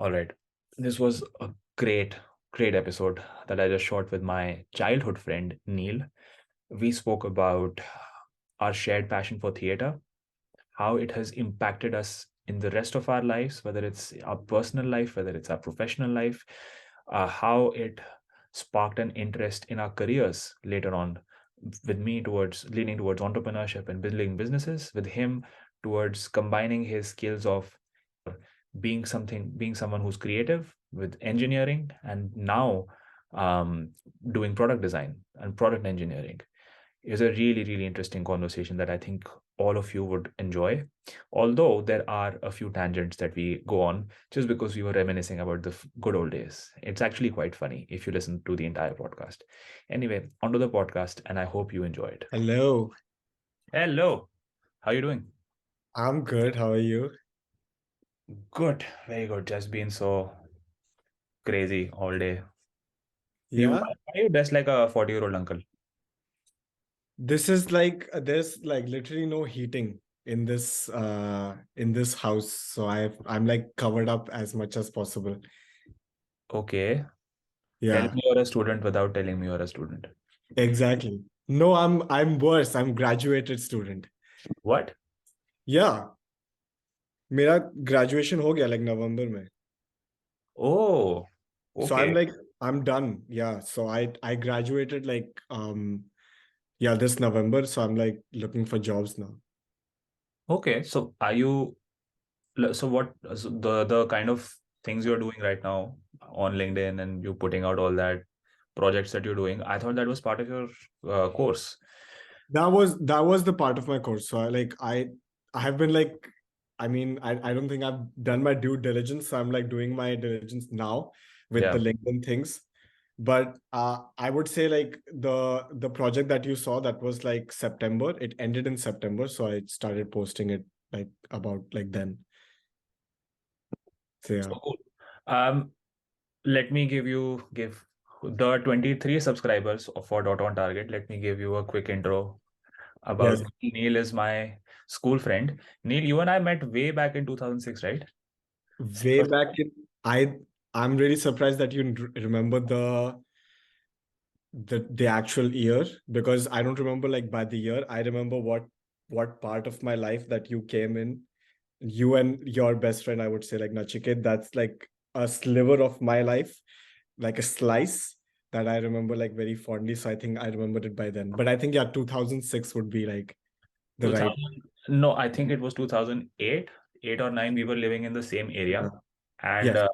All right. This was a great episode that I just shot with my childhood friend, Neil. We spoke about our shared passion for theater, how it has impacted us in the rest of our lives, whether it's our personal life, whether it's our professional life, how it sparked an interest in our careers later on, with me towards leaning towards entrepreneurship and building businesses, with him towards combining his skills of being someone who's creative with engineering, and now um, doing product design and product engineering. Is a really interesting conversation that I think all of you would enjoy. Although there are a few tangents that we go on just because we were reminiscing about the good old days. It's actually quite funny if you listen to the entire podcast. Anyway, onto the podcast, and I hope you enjoy it. Hello, Hello, how are you doing? I'm good. How are you? Good, very good. Just been so crazy all day. Yeah, Why are you dressed like a 40-year-old uncle? this is there's like literally no heating in this house, so I'm like covered up as much as possible. Okay, tell Yeah, me you're a student without telling me you're a student. exactly. No, I'm worse. I'm graduated student. What? Yeah, मेरा graduation हो गया like नवंबर में. Oh, So okay. I'm done. Yeah, so I graduated yeah, this November, so I'm like looking for jobs now. Okay, so are you so what so the kind of things you're doing right now on LinkedIn and you putting out all that projects that you're doing? I thought that was part of your course. That was the part of my course. So I have been like, I mean, I don't think I've done my due diligence. So I'm like doing my diligence now with the Yeah. LinkedIn things. But I would say like the project that you saw, that was like September. It ended in September, so I started posting it like about like then. So yeah. So cool. Um, Let me give the 23 subscribers for Dot on Target. Let me give you a quick intro Yes. about Neil. Is my school friend. Neil, you and I met way back in 2006, right? Way back in, I I'm really surprised that you remember the actual year, because I don't remember like by the year. I remember what part of my life that you came in. You and your best friend, I would say, like Nachiket, that's like a sliver of my life, like a slice that I remember like very fondly. So I think I remembered it by then. But I think, yeah, 2006 would be like the right. 2000, no, I think it was 2008, 8 or 9. We were living in the same area, and Yes,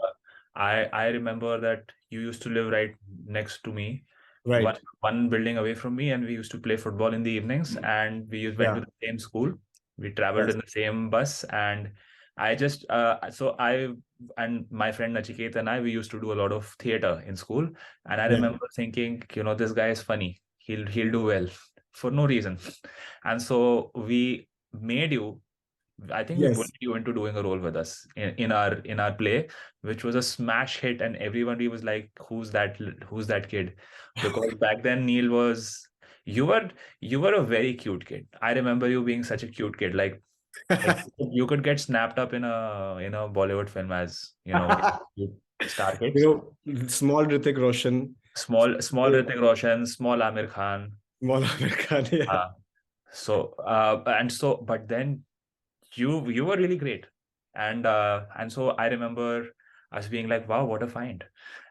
I remember that you used to live right next to me, one right. one building away from me, and we used to play football in the evenings, and went to Yeah. the same school. We traveled Yes. in the same bus, and I just so I and my friend Nachiket and I, we used to do a lot of theater in school, and I Yeah. remember thinking, this guy is funny. He'll do well for no reason. And so we made you, I think we bullied Yes. you into doing a role with us in our play, which was a smash hit, and everybody was like, who's that kid? Because back then Neil was you were you were a very cute kid. I remember you being such a cute kid. Like you could get snapped up in a Bollywood film as, cute star kids. Small Hrithik Roshan, Small Hrithik Roshan, small Amir Khan. small Amir Khan. Yeah. Uh, but then you were really great, and so I remember us being like, wow, what a find.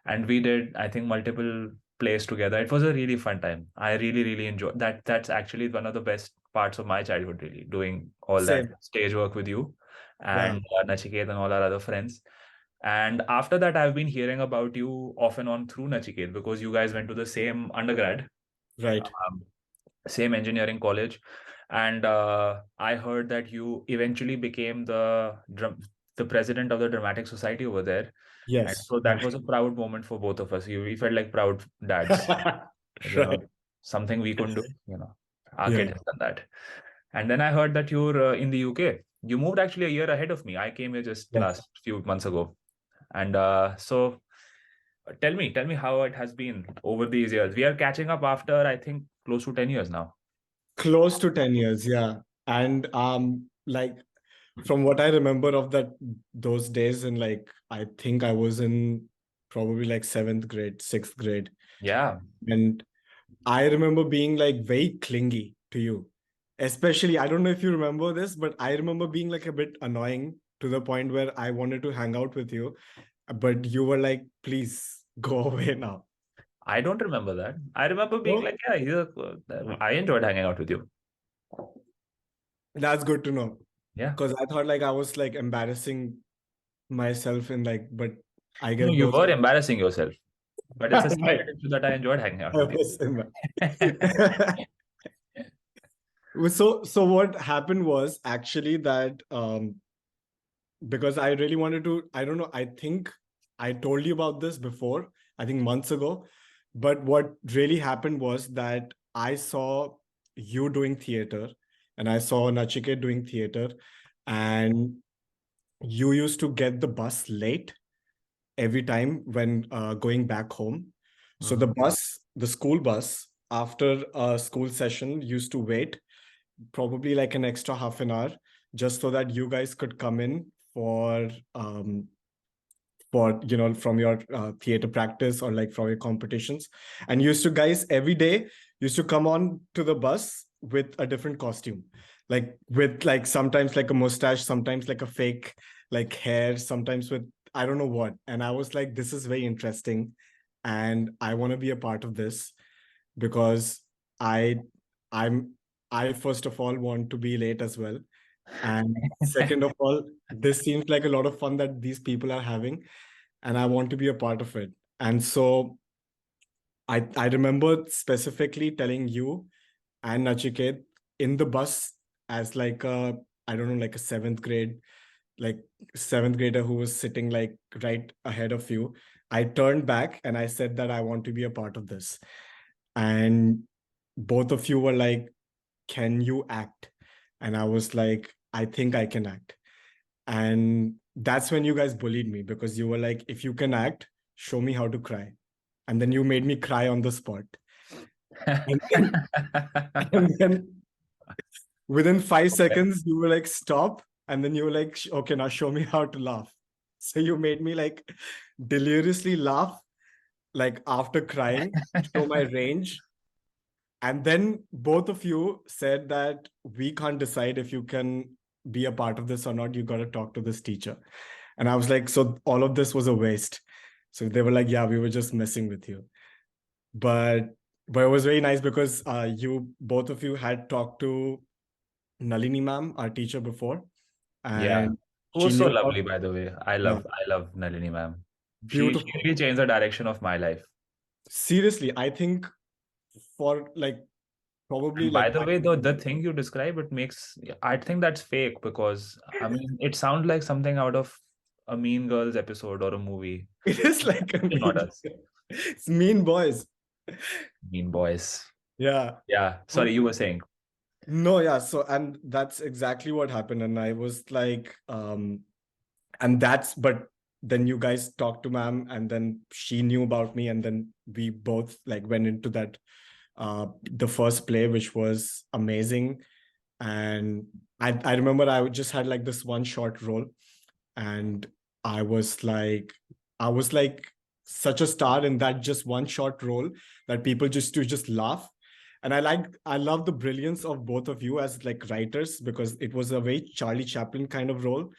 And we did, I think, multiple plays together. It was a really fun time. I really enjoyed that. That's actually one of the best parts of my childhood, really, doing all that Same. stage work with you Yeah. and Nachiket and all our other friends. And after that, I've been hearing about you off and on through Nachiket, because you guys went to the same undergrad, Right. um, same engineering college. And I heard that you eventually became the president of the Dramatic Society over there. And Yes. so that Yeah. was a proud moment for both of us. We felt like proud dads. You know, Right. something we couldn't do. Our Yeah. kid has done that. And then I heard that you're in the UK. You moved actually a year ahead of me. I came here just Yes. last few months ago. And so tell me how it has been over these years. We are catching up after, I think, close to 10 years now. Close to 10 years. Yeah. And like from what I remember of those days, and like I think I was in probably like seventh grade, sixth grade, Yeah, and I remember being like very clingy to you. Especially, I don't know if you remember this, but I remember being like a bit annoying to the point where I wanted to hang out with you, but you were like, please go away now. I don't remember that. I remember being No, like, yeah, I enjoyed hanging out with you. that's good to know. Yeah. Because I thought like I was like embarrassing myself in like, but I No, guess you those were embarrassing yourself, but it's a right. secret issue that I enjoyed hanging out I with was you. so what happened was actually that because I really wanted to, I don't know, I think I told you about this before, I think months ago. But what really happened was that I saw you doing theater and I saw Nachiket doing theater, and you used to get the bus late every time when going back home. So Mhm. the school bus, after a school session, used to wait probably like an extra half an hour just so that you guys could come in um, for from your theater practice or like from your competitions, and used to guys every day used to come on to the bus with a different costume, like with like sometimes like a mustache, sometimes like a fake like hair, sometimes with I don't know what. And I was like, this is very interesting and I want to be a part of this because i I'm I first of all want to be late as well, and second of all, this seems like a lot of fun that these people are having, and I want to be a part of it. And so I remember specifically telling you and Nachiket in the bus as like a, I don't know, like a like seventh grader who was sitting like right ahead of you. I turned back and I said that I want to be a part of this. And both of you were like, can you act? And I was like, I think I can act. And that's when you guys bullied me because you were like, if you can act, show me how to cry. And then you made me cry on the spot. And then, and then within 5 seconds, you were like, stop. And then you were like, okay, now show me how to laugh. So you made me like deliriously laugh, like after crying, show my range. And then both of you said that we can't decide if you can be a part of this or not. You got to talk to this teacher. And I was like, so all of this was a waste. So they were like, yeah, we were just messing with you. But it was very nice because you both of you had talked to Nalini ma'am, our teacher, before, Yeah. and Who she was so knew about lovely, by the way. yeah, I love Nalini ma'am. She beautiful. really changed the direction of my life. Seriously, I think for like probably And by like the way, the thing you describe, it makes, I think that's fake because, I mean, it sounds like something out of a Mean Girls episode or a movie. it is like a It's not us. it's mean boys. Mean Boys. Yeah. Yeah. Sorry, you were saying. No, yeah. So, and that's exactly what happened. And I was like, and but then you guys talked to ma'am, and then she knew about me, and then we both like went into the first play, which was amazing. And I remember I just had like this one short role, and I was like, I was like such a star in that just one short role that people just laugh. And I love the brilliance of both of you as like writers because it was a very Charlie Chaplin kind of role,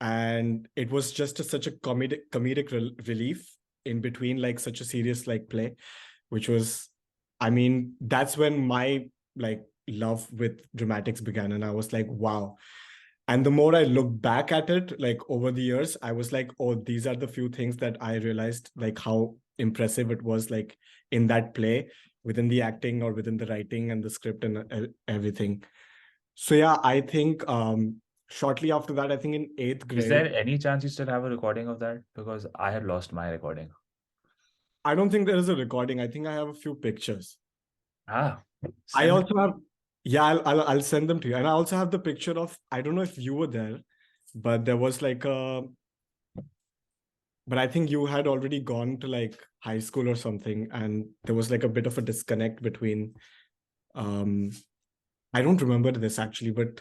and it was just such a comedic relief in between like such a serious like play, which was, I mean, that's when my like love with dramatics began, and I was like, wow. And the more I look back at it like over the years, I was like, oh, these are the few things that I realized like how impressive it was like in that play, within the acting or within the writing and the script and everything. So yeah, I think shortly after that, I think in eighth Is grade, there any chance you still have a recording of that? Because I had lost my recording. I don't think there is a recording. I think I have a few pictures. Ah, I send it also to have, me. yeah, I'll send them to you. And I also have the picture of, I don't know if you were there, but there was like but I think you had already gone to like high school or something. And there was like a bit of a disconnect between, um, I don't remember this actually, but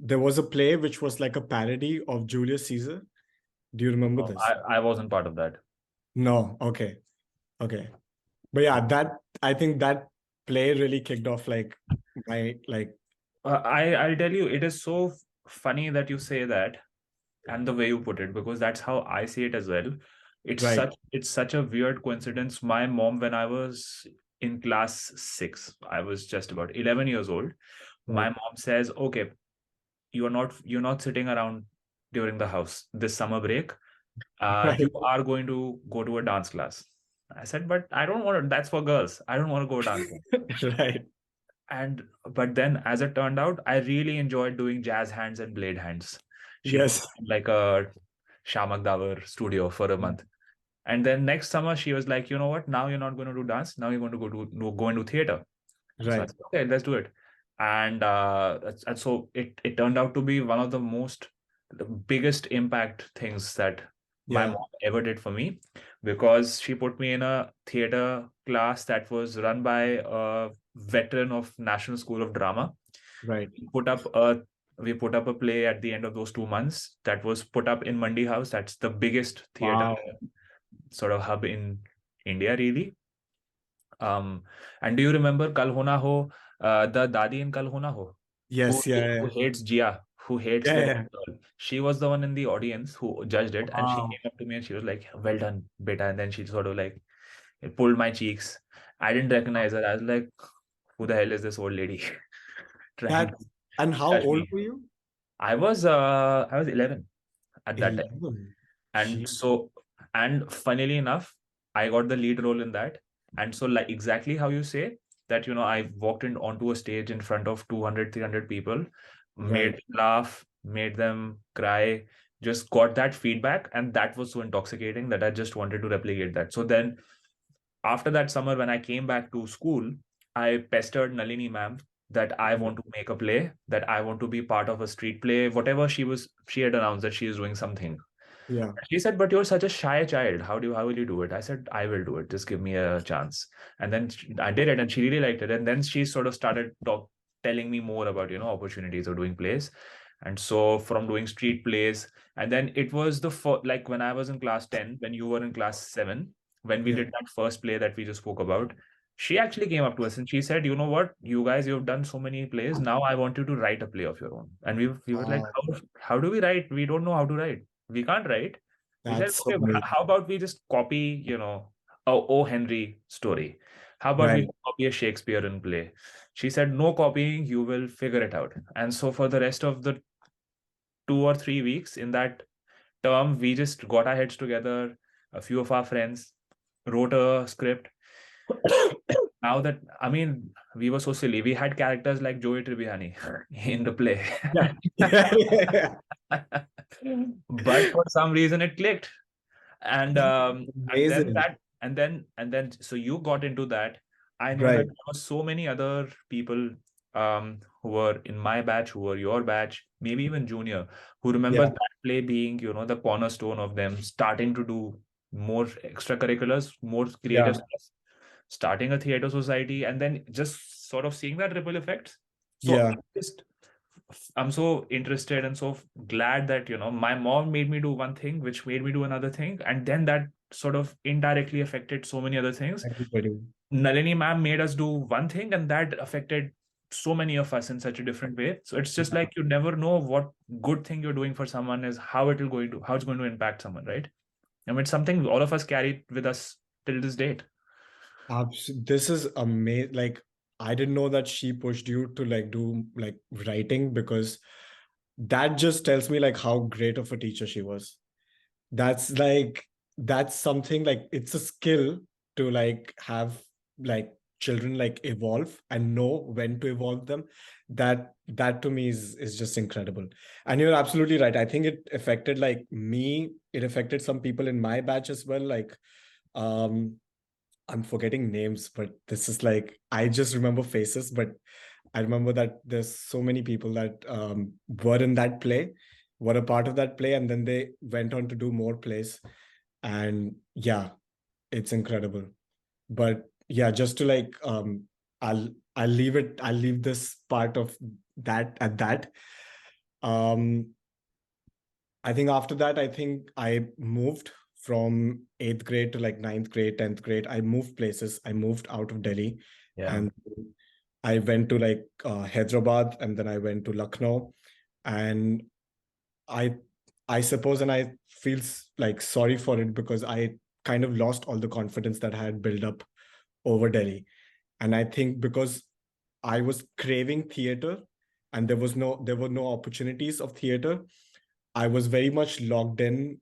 there was a play which was like a parody of Julius Caesar. Do you remember No, this? I wasn't part of that. No. Okay. Okay. But yeah, that I think that play really kicked off like my like I'll tell you, it is so funny that you say that and the way you put it, because that's how I see it as well. right, It's such a weird coincidence. My mom, when I was in class six, I was just about 11 years old. My right, mom says, "Okay, you're not sitting around during the house this summer break. You right, are going to go to a dance class." I said, "But I don't want to. That's for girls. I don't want to go dance." right. And but then, as it turned out, I really enjoyed doing jazz hands and blade hands. She put Yes. me in like a Shamak Davar studio for a month. And then next summer, she was like, "You know what? Now you're not going to do dance. Now you're going to go into theater." So I Right. said, "Okay, let's do it." And so it turned out to be one of the biggest impact things that my Yeah. mom ever did for me, because she put me in a theater class that was run by a veteran of National School of Drama. Right. We put up a we put up a play at the end of those 2 months that was put up in Mandi House. That's the biggest theater Wow. sort of hub in India, really. Um, and do you remember Kal Ho Na Ho, the Dadi in Kal Ho Na Ho, Yes. Yeah. who Yeah. hates Jia, who hates Yeah. the Yeah. lead girl? She was the one in the audience who judged it, and she Wow. came up to me and she was like, "Well done, beta." And then she sort of like pulled my cheeks. I didn't recognize her. I was like, "Who the hell is this old lady trying That to and how judge old me?" were you? I was 11 at that time. 11. And Gee. so, and funnily enough, I got the lead role in that. And so, like exactly how you say that, I walked in onto a stage in front of 200, 300 people, made Right. them laugh, made them cry, just got that feedback. And that was so intoxicating that I just wanted to replicate that. So then after that summer, when I came back to school, I pestered Nalini ma'am that I want to make a play, that I want to be part of a street play, whatever she had announced that she is doing something. Yeah. She said, "But you're such a shy child. How will you do it?" I said, "I will do it. Just give me a chance." And then I did it, and she really liked it. And then she sort of started telling me more about, opportunities of doing plays. And so from doing street plays, and then it was like when I was in class 10, when you were in class 7, when we Yeah. did that first play that we just spoke about, she actually came up to us and she said, "You know what? You guys, you've done so many plays. Now I want you to write a play of your own." And we were like, Wow. how do we write? We don't know how to write. We can't write. We said, That's so "Okay, amazing. how about we just copy, a O. Henry story? How about we Right. copy a Shakespearean play?" She said, "No copying, you will figure it out." And so for the rest of the 2 or 3 weeks in that term, we just got our heads together, a few of our friends, wrote a script. Now that, I mean, we were so silly. We had characters like Joey Tribbiani in the play. Yeah. Yeah. Yeah. But for some reason it clicked. And then Amazing. that and then so you got into that. I knew that Right. there were so many other people who were in my batch, who were your batch, maybe even junior, who remembers Yeah. that play being, the cornerstone of them starting to do more extracurriculars, more creative Yeah. stuff, starting a theater society, and then just sort of seeing that ripple effect. So Yeah. I'm so interested and so glad that, my mom made me do one thing, which made me do another thing. And then that sort of indirectly affected so many other things. Everybody. Nalini ma'am made us do one thing, and that affected so many of us in such a different way. So it's just like you never know what good thing you're doing for someone is how it's going to impact someone, right? I mean, it's something all of us carry with us till this date. This is amazing. Like, I didn't know that she pushed you to like do like writing because that just tells me like how great of a teacher she was. That's like that's something like it's a skill to like have like children like evolve and know when to evolve them. That to me is just incredible. And you're absolutely right. I think it affected like me, it affected some people in my batch as well. Like um I'm forgetting names, but this is like I just remember faces, but I remember that there's so many people that were in that play, were a part of that play, and then they went on to do more plays. And yeah, it's incredible. But yeah, just to like I'll leave this part of that at that. Um, I think after that, I think I moved from eighth grade to like ninth grade, 10th grade. I moved places. I moved out of Delhi, Yeah. and I went to like Hyderabad, and then I went to Lucknow. And I I suppose, and I feel like sorry for it, because I kind of lost all the confidence that I had built up over Delhi. And I think because I was craving theater, and there were no opportunities of theater, I was very much locked in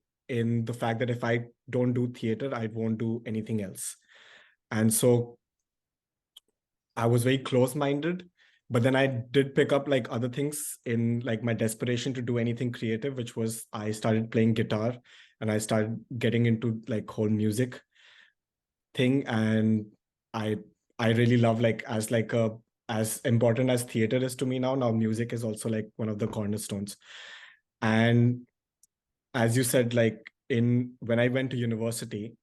the fact that if I don't do theater, I won't do anything else. And so I was very close-minded, but then I did pick up like other things in like my desperation to do anything creative, which was I started playing guitar, and I started getting into like whole music thing. And I I really love, like, as important as theater is to me now, music is also like one of the cornerstones. And as you said, like, in when I went to university,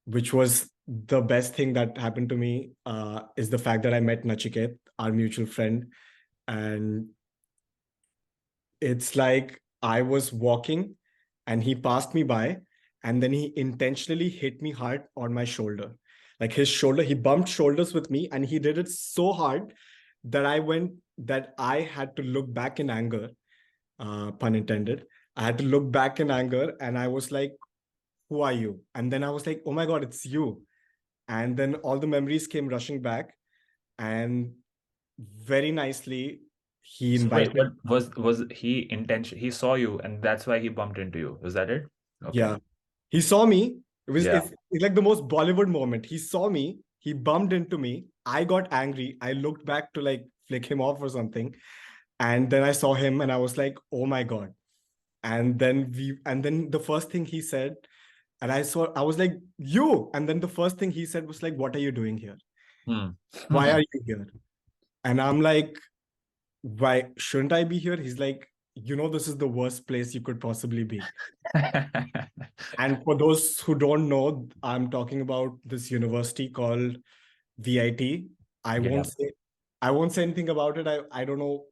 which was the best thing that happened to me, is the fact that I met Nachiket, our mutual friend. And it's like I was walking and he passed me by, and then he intentionally hit me hard on my shoulder. Like his shoulder, he bumped shoulders with me, and he did it so hard that I had to look back in anger, pun intended. I had to look back in anger, and I was like, who are you? And then I was like, oh my God, it's you. And then all the memories came rushing back, and very nicely he So wait, invited. what was he intention? He saw you, and that's why he bumped into you. Was that it? Okay. Yeah, he saw me. Yeah. It's like the most Bollywood moment. He saw me, he bumped into me, I got angry, I looked back to like flick him off or something, and then I saw him and I was like, oh my God. And then the first thing he said, and I was like, you. And then the first thing he said was like, what are you doing here? Hmm. Why are you here? And I'm like, why shouldn't I be here? He's like, this is the worst place you could possibly be. And for those who don't know, I'm talking about this university called VIT. I Yeah. won't say I won't say anything about it. I don't know,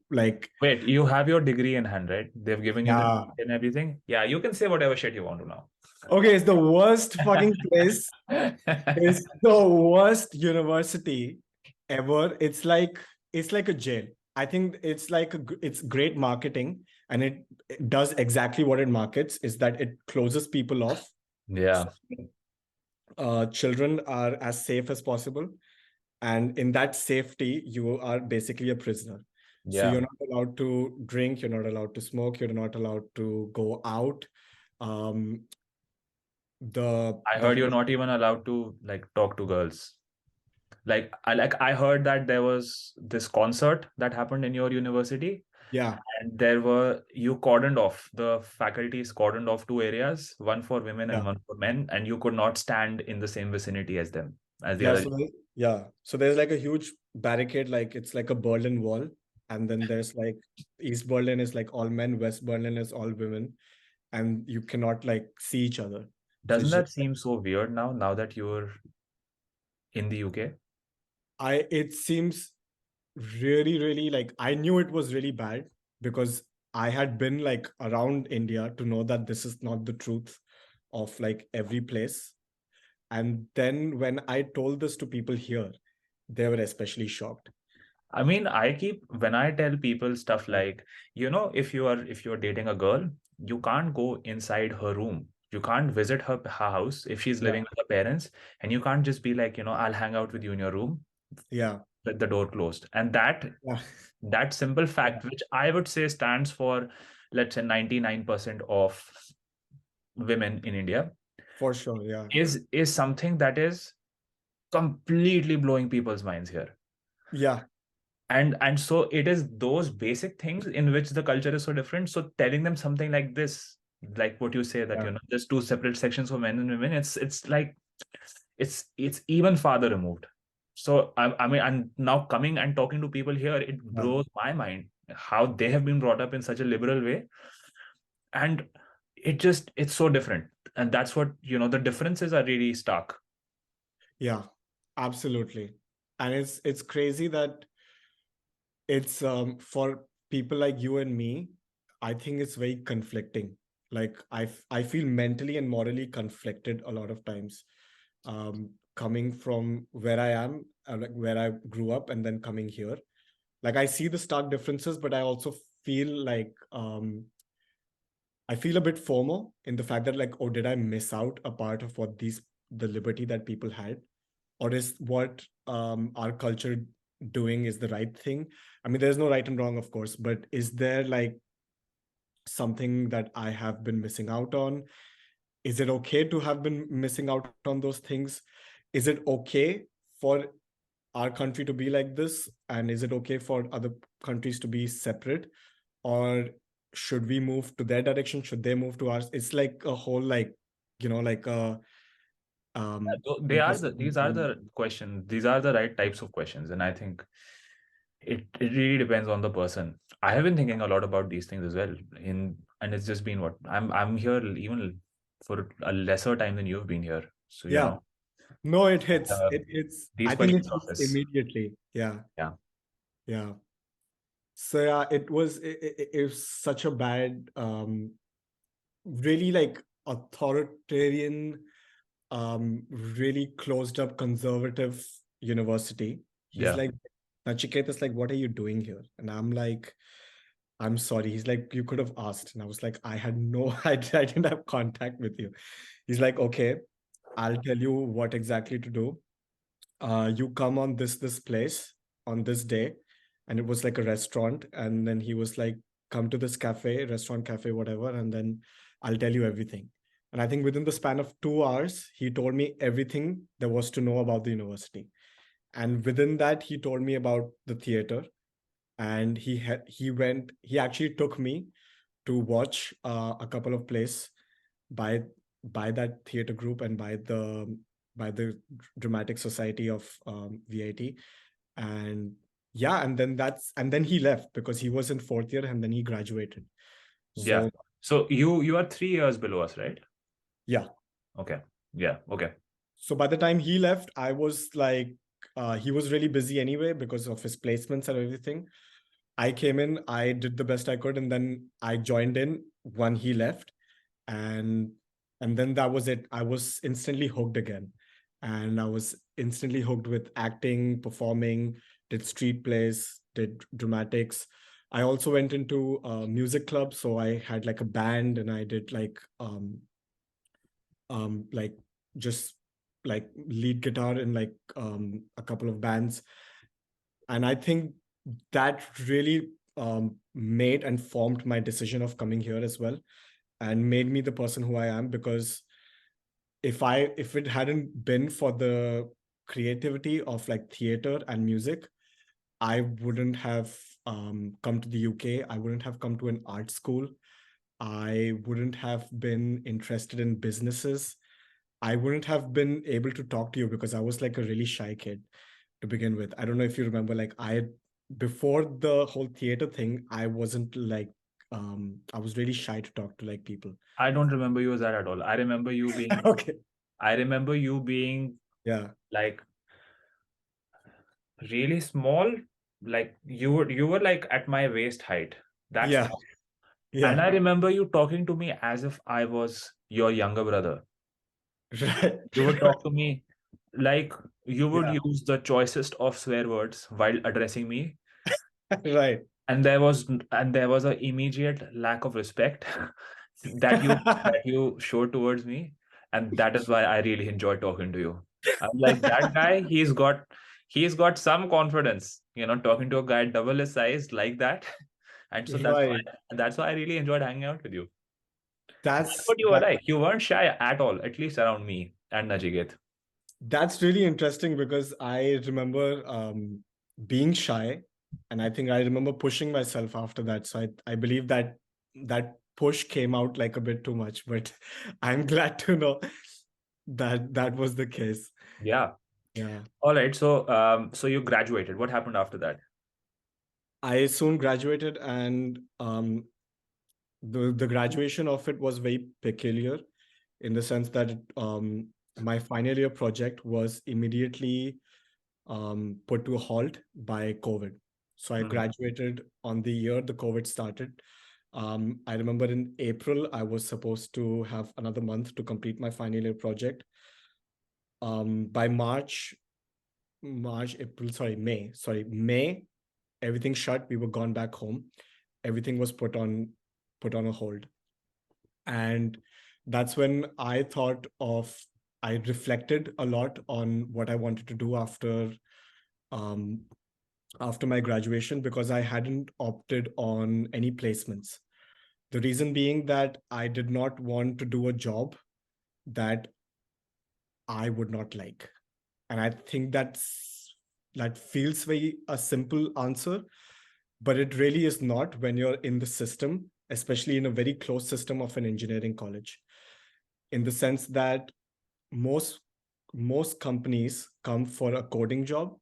like, Wait, you have your degree in hand, right? They've given you the yeah. degree and everything. Yeah, you can say whatever shit you want to now. Okay, it's the worst fucking place. It's the worst university ever. It's like a jail. I think it's great marketing, and it does exactly what it markets, is that it closes people off. So Yeah, children are as safe as possible, and in that safety you are basically a prisoner. So yeah. you're not allowed to drink, you're not allowed to smoke, you're not allowed to go out. um I the heard you're not even allowed to like talk to girls. I heard that there was this concert that happened in your university, Yeah, and there were you cordoned off the faculties cordoned off two areas, one for women and yeah, one for men, and you could not stand in the same vicinity as them as the yeah. other. So there's like a huge barricade, like it's like a Berlin Wall. And then there's like East Berlin is like all men, West Berlin is all women, and you cannot like see each other. So Doesn't it's just that seem so weird now that you're in the UK? it seems really, really, like, I knew it was really bad, because I had been like around India to know that this is not the truth of like every place. And then when I told this to people here, they were especially shocked. I mean, when I tell people stuff like, if you're dating a girl, you can't go inside her room. You can't visit her house if she's Yeah, living with her parents, and you can't just be like, I'll hang out with you in your room yeah, with the door closed. And that yeah, that simple yeah, fact, which I would say stands for, let's say, 99% of women in India, for sure. Yeah, is something that is completely blowing people's minds here. yeah, And so it is those basic things in which the culture is so different. So telling them something like this, like what you say, that yeah, there's two separate sections for men and women, it's like it's even farther removed. So I mean, and now coming and talking to people here, it yeah, blows my mind how they have been brought up in such a liberal way. And it's so different. And that's what, the differences are really stark. yeah, absolutely. And it's crazy that it's for people like you and me, I think it's very conflicting. Like I feel mentally and morally conflicted a lot of times, coming from where I am, like where I grew up, and then coming here. Like I see the stark differences, but I also feel like I feel a bit FOMO in the fact that like, oh, did I miss out a part of what the liberty that people had, or is what our culture doing is the right thing? I mean, there's no right and wrong, of course, but is there like something that I have been missing out on? Is it okay to have been missing out on those things? Is it okay for our country to be like this? And is it okay for other countries to be separate? Or should we move to their direction? Should they move to ours? It's like a whole like, like a They are these are the questions. These are the right types of questions, and I think it really depends on the person. I have been thinking a lot about these things as well. And it's just been what I'm here even for a lesser time than you've been here. So yeah. No, it hits. uh, It hits. these I think it questions hits surface. immediately. Yeah. Yeah, Yeah. So yeah, it was such a bad, really like authoritarian, really closed up conservative university. He's yeah. like, Nachiket is like, what are you doing here? And I'm like, I'm sorry. He's like, you could have asked. And I was like, I had no idea. I didn't have contact with you. He's like, okay, I'll tell you what exactly to do. You come on this place on this day, and it was like a restaurant. And then he was like, come to this cafe, restaurant, cafe, whatever, and then I'll tell you everything. And I think within the span of 2 hours, he told me everything there was to know about the university. And within that, he told me about the theater. And he actually took me to watch a couple of plays by by that theater group and by the Dramatic Society of VIT. And yeah, and then he left because he was in fourth year, and then he graduated. Yeah. So So you are 3 years below us, right? yeah, Okay. Yeah. Okay. so by the time he left, I was like, he was really busy anyway because of his placements and everything. I came in, I did the best I could, and then I joined in when he left. and and then that was it. I was instantly hooked again, and I was instantly hooked with acting, performing, did street plays, did dramatics. I also went into a music club, so I had like a band, and I did like just like lead guitar in like a couple of bands. And I think that really made and formed my decision of coming here as well, and made me the person who I am. Because if it hadn't been for the creativity of like theater and music, I wouldn't have come to the UK. I wouldn't have come to an art school. I wouldn't have been interested in businesses. I wouldn't have been able to talk to you because I was like a really shy kid to begin with. I don't know if you remember, like before the whole theater thing, I wasn't like I was really shy to talk to like people. I don't remember you as that at all. I remember you being Okay. I remember you being Yeah. like really small. Like you were like at my waist height. That's Yeah. all. And Yeah. I remember you talking to me as if I was your younger brother. Right. You would talk to me like you would Yeah. use the choicest of swear words while addressing me. Right. And there was an immediate lack of respect that you showed towards me. And that is why I really enjoy talking to you. I'm like, that guy, he's got some confidence, talking to a guy double his size like that. And so that's why Right. that's why I really enjoyed hanging out with you. That's That's what you were that like. You weren't shy at all, at least around me and Najiget. that's really interesting because I remember being shy, and I think I remember pushing myself after that. So I believe that that push came out like a bit too much, but I'm glad to know that that was the case. Yeah. Yeah. All right. So you graduated. What happened after that? I soon graduated, and the graduation of it was very peculiar in the sense that my final year project was immediately put to a halt by COVID. So I Mm. graduated on the year the COVID started. I remember in April, I was supposed to have another month to complete my final year project. By May, everything shut. We were gone back home. Everything was put on a hold. And that's when I reflected a lot on what I wanted to do um, after my graduation, because I hadn't opted on any placements. The reason being that I did not want to do a job that I would not like. And I think that feels very a simple answer, but it really is not when you're in the system, especially in a very closed system of an engineering college, in the sense that most most companies come for a coding job,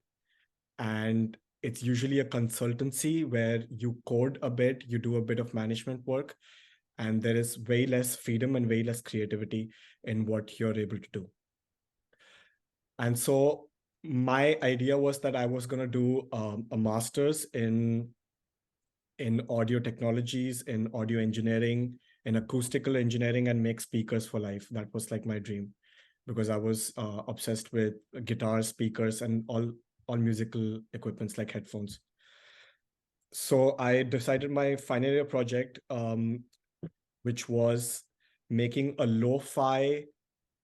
and it's usually a consultancy where you code a bit, you do a bit of management work, and there is way less freedom and way less creativity in what you're able to do. And so my idea was that I was going to do a master's in audio technologies, in audio engineering, in acoustical engineering, and make speakers for life. That was like my dream, because I was obsessed with guitars, speakers, and all musical equipments like headphones. So I decided my final year project, which was making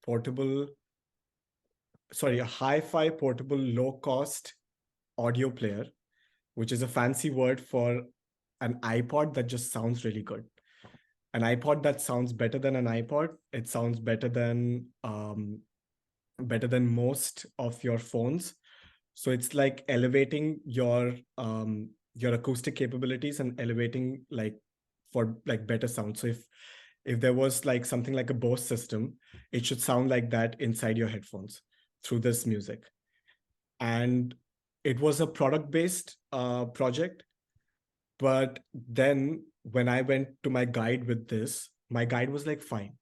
portable, a hi-fi portable low-cost audio player, which is a fancy word for an iPod that just sounds really good. An iPod that sounds better than an iPod. It sounds better than most of your phones. So it's like elevating your acoustic capabilities and elevating like for like better sound. So if there was like something like a Bose system, it should sound like that inside your headphones through this music. And it was a product-based project. But then when I went to my guide with this, my guide was like, fine.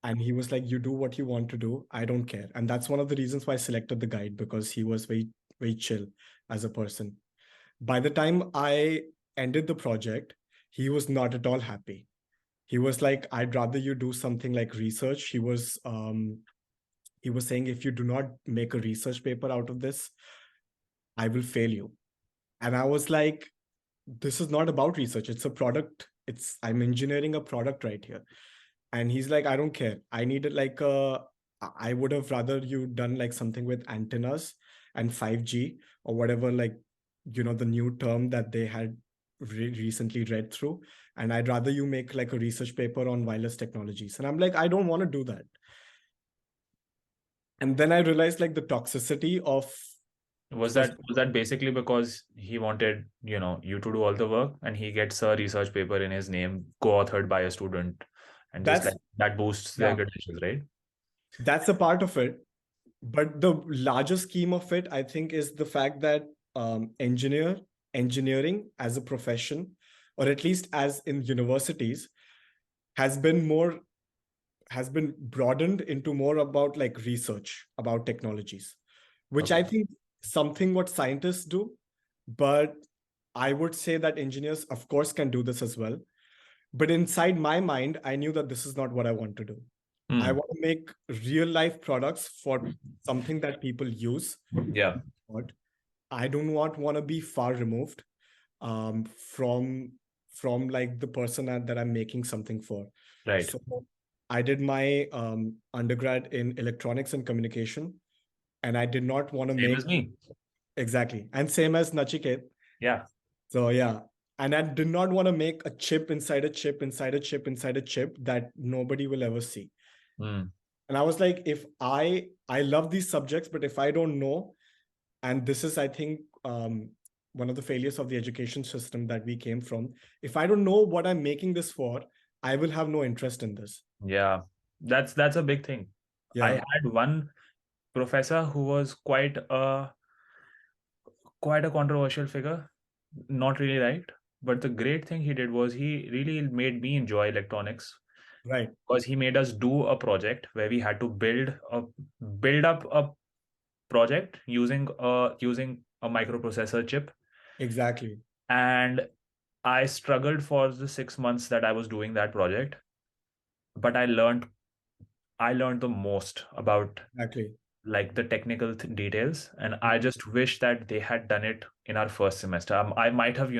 And he was like, you do what you want to do. I don't care. And that's one of the reasons why I selected the guide, because he was very, very chill as a person. By the time I ended the project, he was not at all happy. He was like, I'd rather you do something like research. He was saying, if you do not make a research paper out of this, I will fail you. And I was like, this is not about research. It's a product. I'm engineering a product right here. And he's like, I don't care. I would have rather you done like something with antennas and 5G or whatever, like, the new term that they had recently read through. And I'd rather you make like a research paper on wireless technologies. And I'm like, I don't want to do that. And then I realized like the toxicity of Was first. that basically because he wanted, you to do all the work, and he gets a research paper in his name, co-authored by a student, and just That's, like that boosts their yeah, credentials, right? that's a part of it. But the larger scheme of it, I think, is the fact that engineering as a profession, or at least as in universities, has been more has been broadened into more about like research about technologies, which I Okay. think something what scientists do. But I would say that engineers, of course, can do this as well. But inside my mind, I knew that this is not what I want to do. I Hmm. want to make real life products for something that people use. Yeah. But I do not want to be far removed um, from from like the person that I'm making something for. Right. So I did my undergrad in electronics and communication, and I did not want to Same as make me. exactly, and same as Nachiket. Yeah. So yeah, and I did not want to make a chip inside a chip inside a chip inside a chip that nobody will ever see. Hmm. And I was like, if I love these subjects, but if I don't know, and this is, I think, one of the failures of the education system that we came from. If I don't know what I'm making this for, I will have no interest in this. Yeah. That's a big thing. I Yeah, had one professor who was quite a controversial figure. Not really right. But the great thing he did was he really made me enjoy electronics, right. because he made us do a project where we had to build up a project using a microprocessor chip, Exactly. And I struggled for the 6 months that I was doing that project, but I learned the most about Exactly. like the technical details, and I Mm. just wish that they had done it in our first semester. I might have,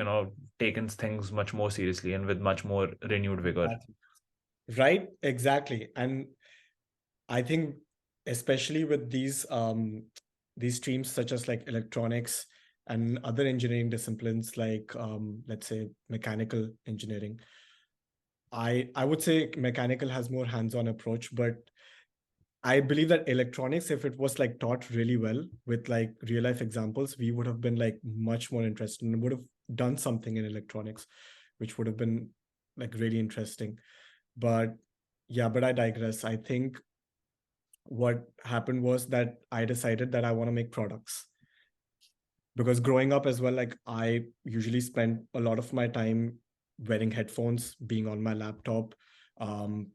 taken things much more seriously and with much more renewed vigor. Exactly. Right. Exactly. And I think especially with these streams such as like electronics and other engineering disciplines like let's say mechanical engineering, I would say mechanical has more hands-on approach, but I believe that electronics, if it was like taught really well with like real life examples, we would have been like much more interested and would have done something in electronics, which would have been like really interesting. But yeah, but I digress. I think what happened was that I decided that I want to make products because growing up as well, like I usually spend a lot of my time wearing headphones, being on my laptop,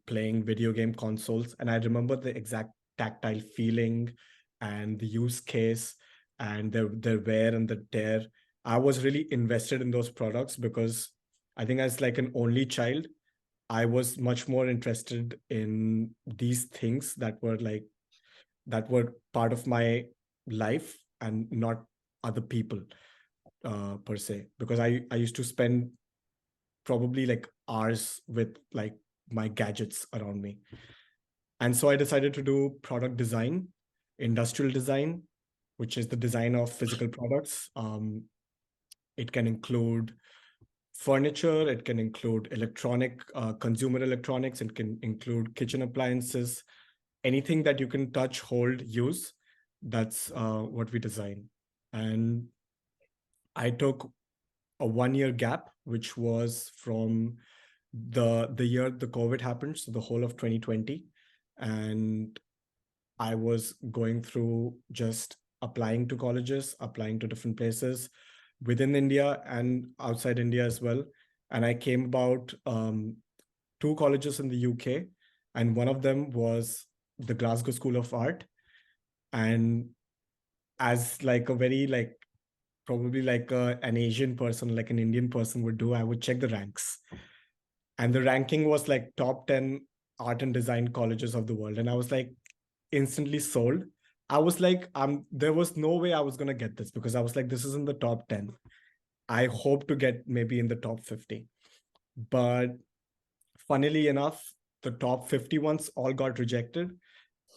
playing video game consoles. And I remember the exact tactile feeling and the use case and the wear and the tear. I was really invested in those products because I think as like an only child, I was much more interested in these things that were part of my life and not other people per se, because I used to spend probably like hours with like my gadgets around me. And so I decided to do product design, industrial design, which is the design of physical products. It can include furniture, it can include electronic consumer electronics, it can include kitchen appliances, anything that you can touch, hold, use. That's what we design. And I took a 1 year gap, which was from the year the COVID happened, so the whole of 2020. And I was going through just applying to colleges, applying to different places within India and outside India as well. And I came about two colleges in the UK, and one of them was the Glasgow School of Art. And as like a very like probably like an Asian person, like an Indian person would do, I would check the ranks. And the ranking was like top 10 art and design colleges of the world. And I was like instantly sold. I was like, there was no way I was gonna get this because I was like, this is in the top 10. I hope to get maybe in the top 50. But funnily enough, the top 50 ones all got rejected.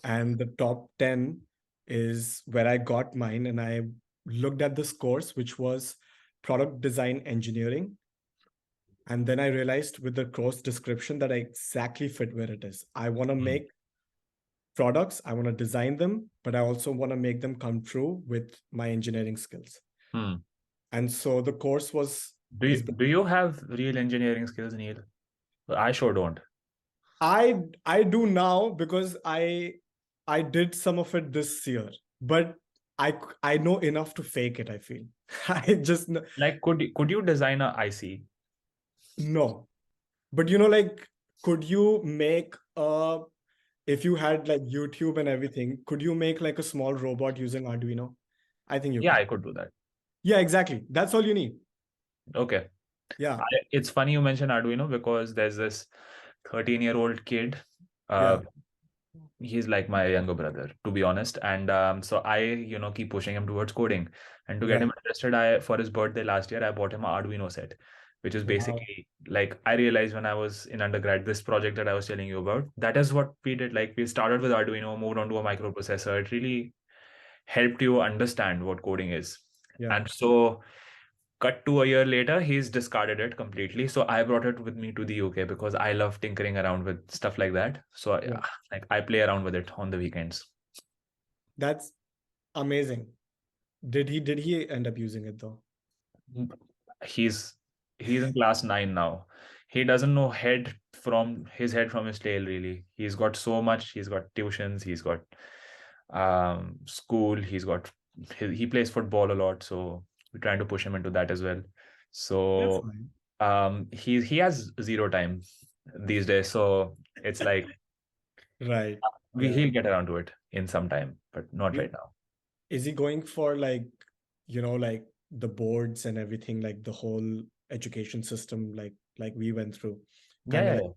And the top 10 is where I got mine. And I looked at this course, which was product design engineering. And then I realized with the course description that I exactly fit where it is. I want to Hmm. make products, I want to design them, but I also want to make them come true with my engineering skills. Hmm. And so the course is Do you have real engineering skills, Neil? I sure don't. I do now because I did some of it this year, but I know enough to fake it, I feel. I just Like, could you design a IC? no. But you know, like, could you make if you had like YouTube and everything, could you make like a small robot using Arduino? I think you Yeah, could. I could do that. Yeah, exactly. That's all you need. Okay. Yeah, It's funny you mentioned Arduino because there's this 13-year-old kid. Uh, yeah. he's like my younger brother, to be honest. And so I, keep pushing him towards coding. And to get him Right. interested, I for his birthday last year, I bought him an Arduino set, which is Wow. basically like I realized when I was in undergrad, this project that I was telling you about, that is what we did. Like we started with Arduino, moved on to a microprocessor. It really helped you understand what coding is. Yeah. And so cut to a year later, he's discarded it completely. So I brought it with me to the UK because I love tinkering around with stuff like that. So Yeah. like I play around with it on the weekends. That's amazing. Did he end up using it though? He's he's in class 9 now. He doesn't know head from his tail really. He's got so much. He's got tuitions. He's got school. He plays football a lot. So we're trying to push him into that as well. That's So fine. he has zero time these days. So it's like Right. he'll Yeah. get around to it in some time, but not I- right now. Is he going for like, like the boards and everything, like the whole education system, like we went through, Yeah, kind of yeah, like.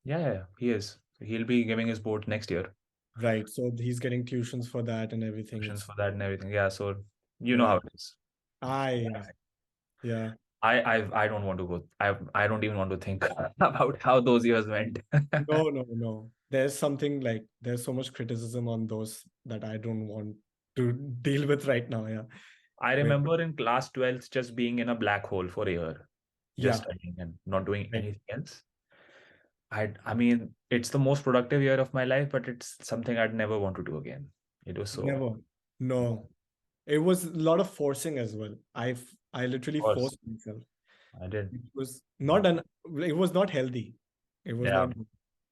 yeah, yeah, yeah, he is. He'll be giving his board next year. Right. So he's getting tuitions for that and everything. Tuitions It's for that and everything. Yeah, so you know how right. it is. I yeah. I don't want to go. I don't even want to think about how those years went. No, no, no. There's something like there's so much criticism on those that I don't want to deal with right now. Yeah. I Wait. remember in class 12th just being in a black hole for a year, just Yeah. studying and not doing Right. anything else. I mean, it's the most productive year of my life, but it's something I'd never want to do again. It was so, of Never. No. It was a lot of forcing as well. I literally course, forced myself. I did. It was not an it was not healthy. It was Yeah, not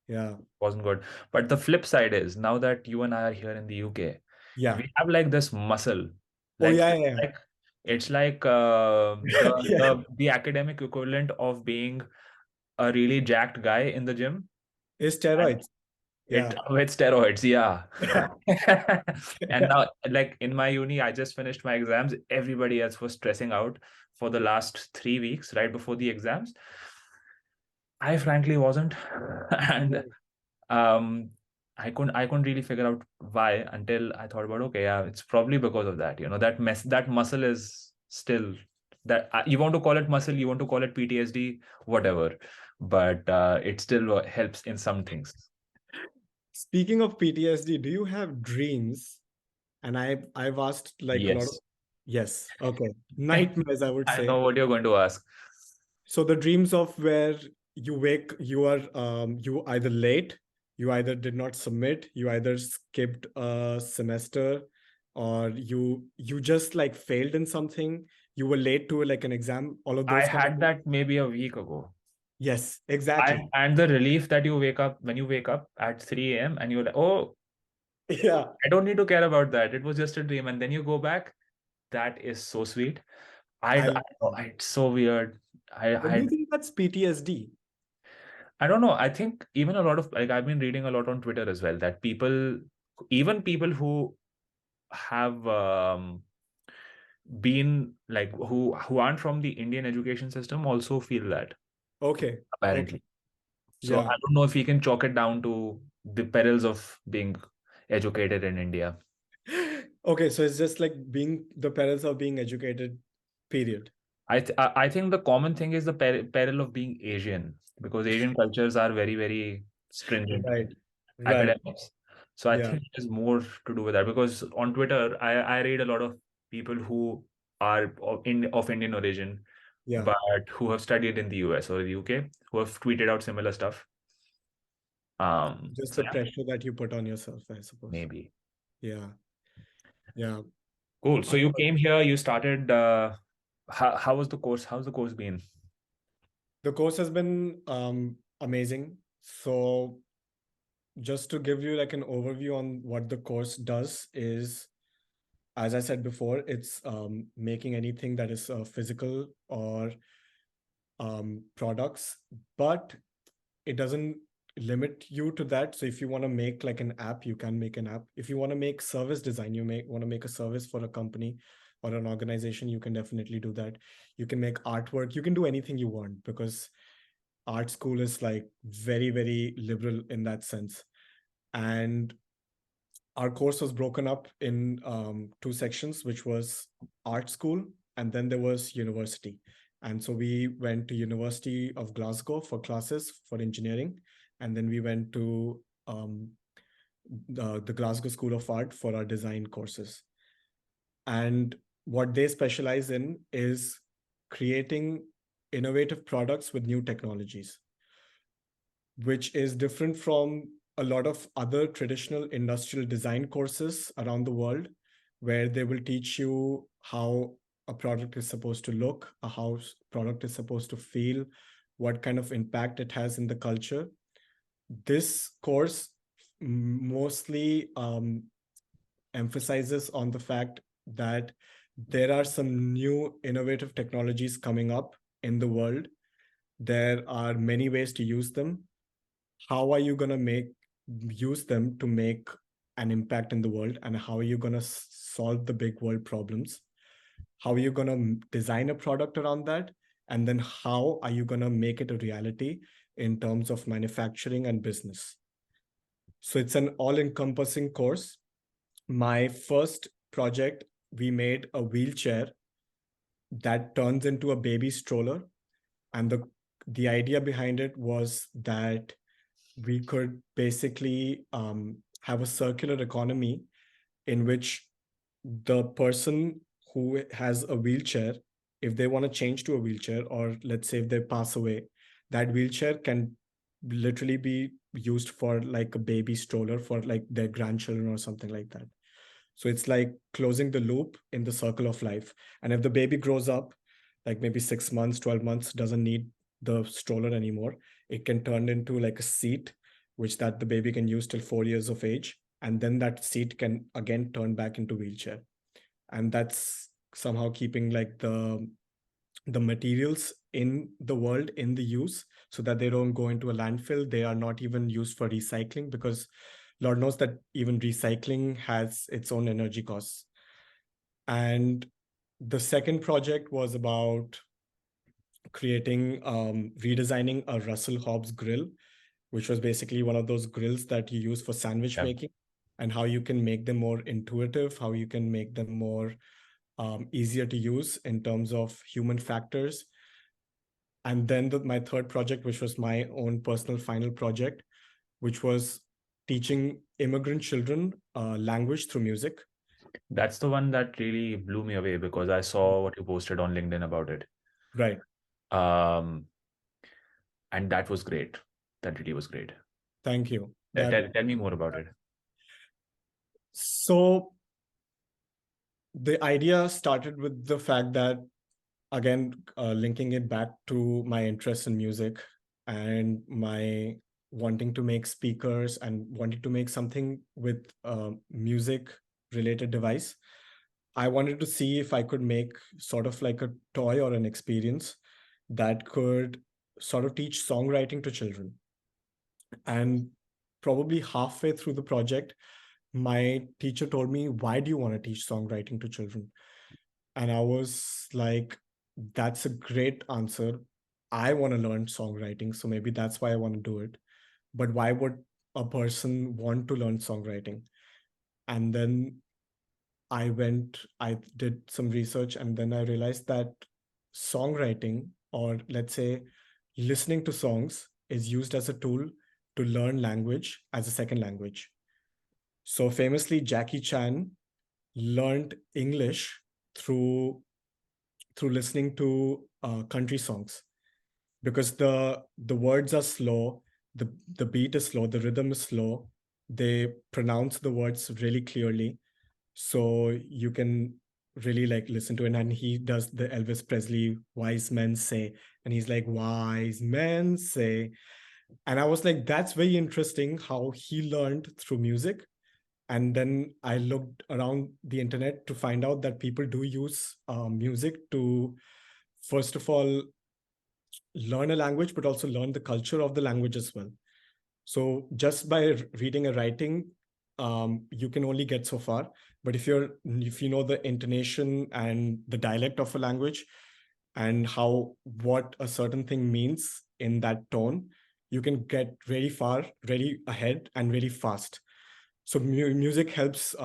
yeah. wasn't good. But the flip side is now that you and I are here in the UK, Yeah. we have like this muscle, Oh like yeah, yeah. like it's like Yeah. Yeah. the academic equivalent of being a really jacked guy in the gym, It's and steroids. it Yeah. with steroids, yeah. And now, like in my uni, I just finished my exams. Everybody else was stressing out for the last 3 weeks right before the exams. I frankly wasn't, and Oh, um, I couldn't really figure out why until I thought about, okay, yeah, it's probably because of that. That muscle is still that you want to call it muscle, you want to call it PTSD, whatever, but it still helps in some things. speaking of PTSD, do you have dreams? And I've asked like a lot of Yes. yes, okay. Nightmares, I would I say. know what you're going to ask. So the dreams of where you are you either late, you either did not submit, you either skipped a semester, or you just like failed in something, you were late to like an exam, all of I those kind of had things. that maybe a week ago. Yes, exactly. And the relief that you wake up when you wake up at 3 a.m. and you're like, oh, Yeah. I don't need to care about that. It was just a dream. And then you go back. That is so sweet. I It's so weird. but do you think that's PTSD? I don't know. I think even a lot of like I've been reading a lot on Twitter as well that even people who have been like who aren't from the Indian education system also feel that Okay. Okay. apparently. So I Yeah. don't know if we can chalk it down to the perils of being educated in India. Okay, so it's just like being the parents of being educated, period. I think the common thing is the peril of being Asian because Asian cultures are very, very stringent Right. Right. academics. So I Yeah. think it is more to do with that because on Twitter, I read a lot of people who are of Indian origin, Yeah. but who have studied in the US or the UK, who have tweeted out similar stuff. Just So the yeah, pressure that you put on yourself, I suppose. maybe. Yeah. Yeah. Cool. So I you know. came here, you started, how was the course? How's the course been? The course has been amazing. So just to give you like an overview on what the course does is, as I said before, it's making anything that is physical or products, but it doesn't limit you to that. So if you want to make like an app, you can make an app. If you want to make service design, you may want to make a service for a company or an organization, you can definitely do that. You can make artwork, you can do anything you want because art school is like very, very liberal in that sense. And our course was broken up in two sections, which was art school and then there was university. And so we went to University of Glasgow for classes for engineering, and then we went to the Glasgow School of Art for our design courses. And what they specialize in is creating innovative products with new technologies, which is different from a lot of other traditional industrial design courses around the world, where they will teach you how a product is supposed to look, a house product is supposed to feel, what kind of impact it has in the culture. This course mostly emphasizes on the fact that there are some new innovative technologies coming up in the world. There are many ways to use them. How are you going to use them to make an impact in the world, and how are you going to solve the big world problems? how are you going to design a product around that, and then how are you going to make it a reality in terms of manufacturing and business. So it's an all-encompassing course. My first project, we made a wheelchair that turns into a baby stroller, and the idea behind it was that we could basically have a circular economy in which the person who has a wheelchair, if they want to change to a wheelchair, or let's say if they pass away, that wheelchair can literally be used for like a baby stroller for like their grandchildren or something like that. So it's like closing the loop in the circle of life. And if the baby grows up, like maybe 6 months, 12 months, doesn't need the stroller anymore, it can turn into like a seat, which that the baby can use till 4 years of age. And then that seat can again turn back into wheelchair. And that's somehow keeping like the materials in the world in the use, so that they don't go into a landfill. They are not even used for recycling, because Lord knows that even recycling has its own energy costs. And the second project was about creating, redesigning a Russell Hobbs grill, which was basically one of those grills that you use for sandwich Yeah. making, and how you can make them more intuitive, how you can make them more easier to use in terms of human factors. And then my third project, which was my own personal final project, which was teaching immigrant children language through music. That's the one that really blew me away because I saw what you posted on LinkedIn about it. Right. Um, and that was great. That really was great. Thank you. Tell me more about it. So the idea started with the fact that, again, linking it back to my interest in music and my wanting to make speakers and wanting to make something with music related device. I wanted to see if I could make sort of like a toy or an experience that could sort of teach songwriting to children. And probably halfway through the project, my teacher told me, "Why do you want to teach songwriting to children?" And I was like, "That's a great answer. I want to learn songwriting, so maybe that's why I want to do it. But why would a person want to learn songwriting?" And then I did some research, and then I realized that songwriting, or let's say listening to songs, is used as a tool to learn language as a second language. So famously, Jackie Chan learned English through listening to country songs, because the words are slow, the beat is slow, the rhythm is slow. They pronounce the words really clearly, so you can really like listen to it. And he does the Elvis Presley "wise men say," and he's like, "wise men say." And I was like, that's very interesting how he learned through music. And then I looked around the internet to find out that people do use music to, first of all, learn a language, but also learn the culture of the language as well. So just by reading a writing, you can only get so far. But if you know the intonation and the dialect of a language, and how what a certain thing means in that tone, you can get very far, very ahead, and very fast. So music helps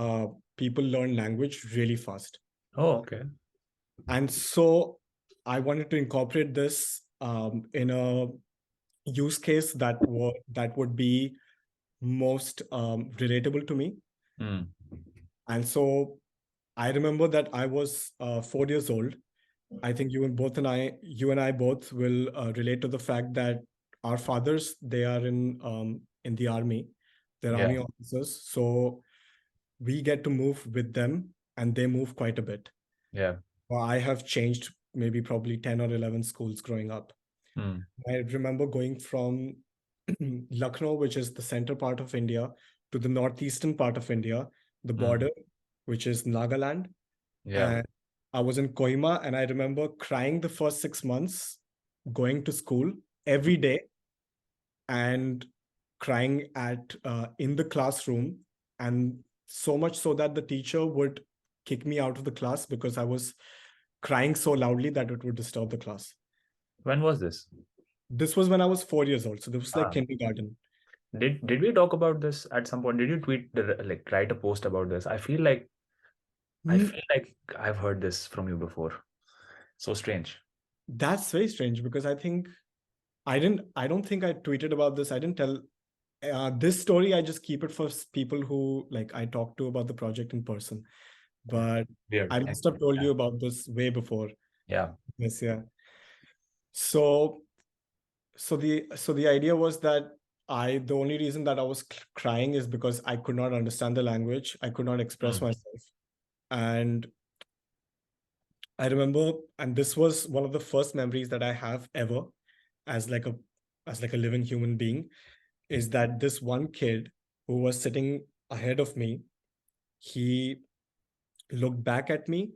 people learn language really fast. Oh, okay. And so I wanted to incorporate this in a use case that would be most relatable to me. Mm. And so I remember that I was 4 years old. I think you and I both will relate to the fact that our fathers, they are in the army, they're Yeah. army officers. So we get to move with them, and they move quite a bit. Yeah. Well, I have changed maybe probably 10 or 11 schools growing up. Mm. I remember going from Lucknow, which is the center part of India, to the northeastern part of India, the Mm. border, which is Nagaland. Yeah. And I was in Kohima, and I remember crying the first 6 months, going to school every day, and crying at in the classroom, and so much so that the teacher would kick me out of the class because I was crying so loudly that it would disturb the class. When was this? This was when I was 4 years old. So this was like Ah, kindergarten. did we talk about this at some point? Did you like write a post about this? I Mm, feel like I've heard this from you before. So strange. that's very strange because I don't think I tweeted about this. I didn't tell this story. I just keep it for people who like I talk to about the project in person. But Weird. I must have told you about this way before. Yeah. Yes, yeah. So the idea was that the only reason that I was crying is because I could not understand the language. I could not express Hmm. myself. And I remember, and this was one of the first memories that I have ever as like a living human being, is that this one kid who was sitting ahead of me, he looked back at me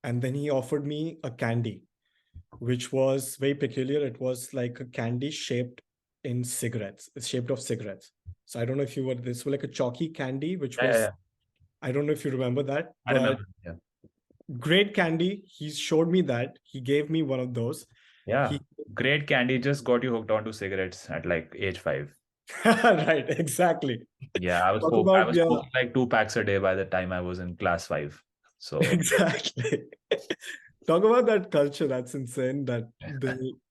and then he offered me a candy, which was very peculiar. It was like a candy shaped in cigarettes. It's shaped of cigarettes. So I don't know if you were this was like a chalky candy, which Yeah, yeah, was yeah. I don't know if you remember that, I but remember. Yeah. great candy. He showed me that. He gave me one of those. Yeah. He Great candy just got you hooked onto cigarettes at like age 5. right, exactly. Yeah, Talk I about was yeah, smoking like 2 packs a day by the time I was in class 5. So exactly. Talk about that culture. That's insane that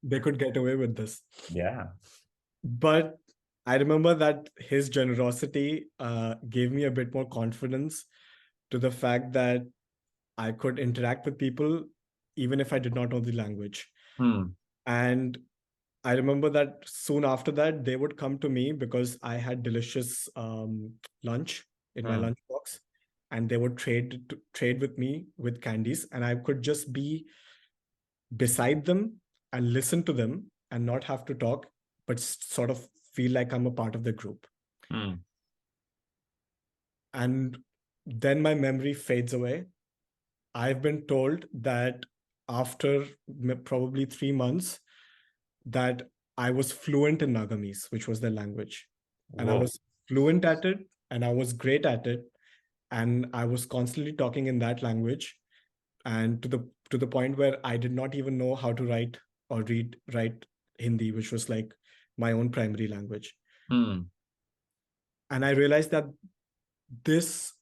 they could get away with this. yeah. But I remember that his generosity gave me a bit more confidence to the fact that I could interact with people even if I did not know the language. Hmm. And I remember that soon after that, they would come to me because I had delicious lunch in my Hmm. lunchbox, and they would trade with me with candies, and I could just be beside them and listen to them and not have to talk, but sort of feel like I'm a part of the group. Hmm. And then my memory fades away. I've been told that after probably 3 months, that I was fluent in Nagamese, which was their language. And I Whoa. was fluent at it and I was great at it. And I was constantly talking in that language. And to the point where I did not even know how to write Hindi, which was like my own primary language. Hmm. And I realized that this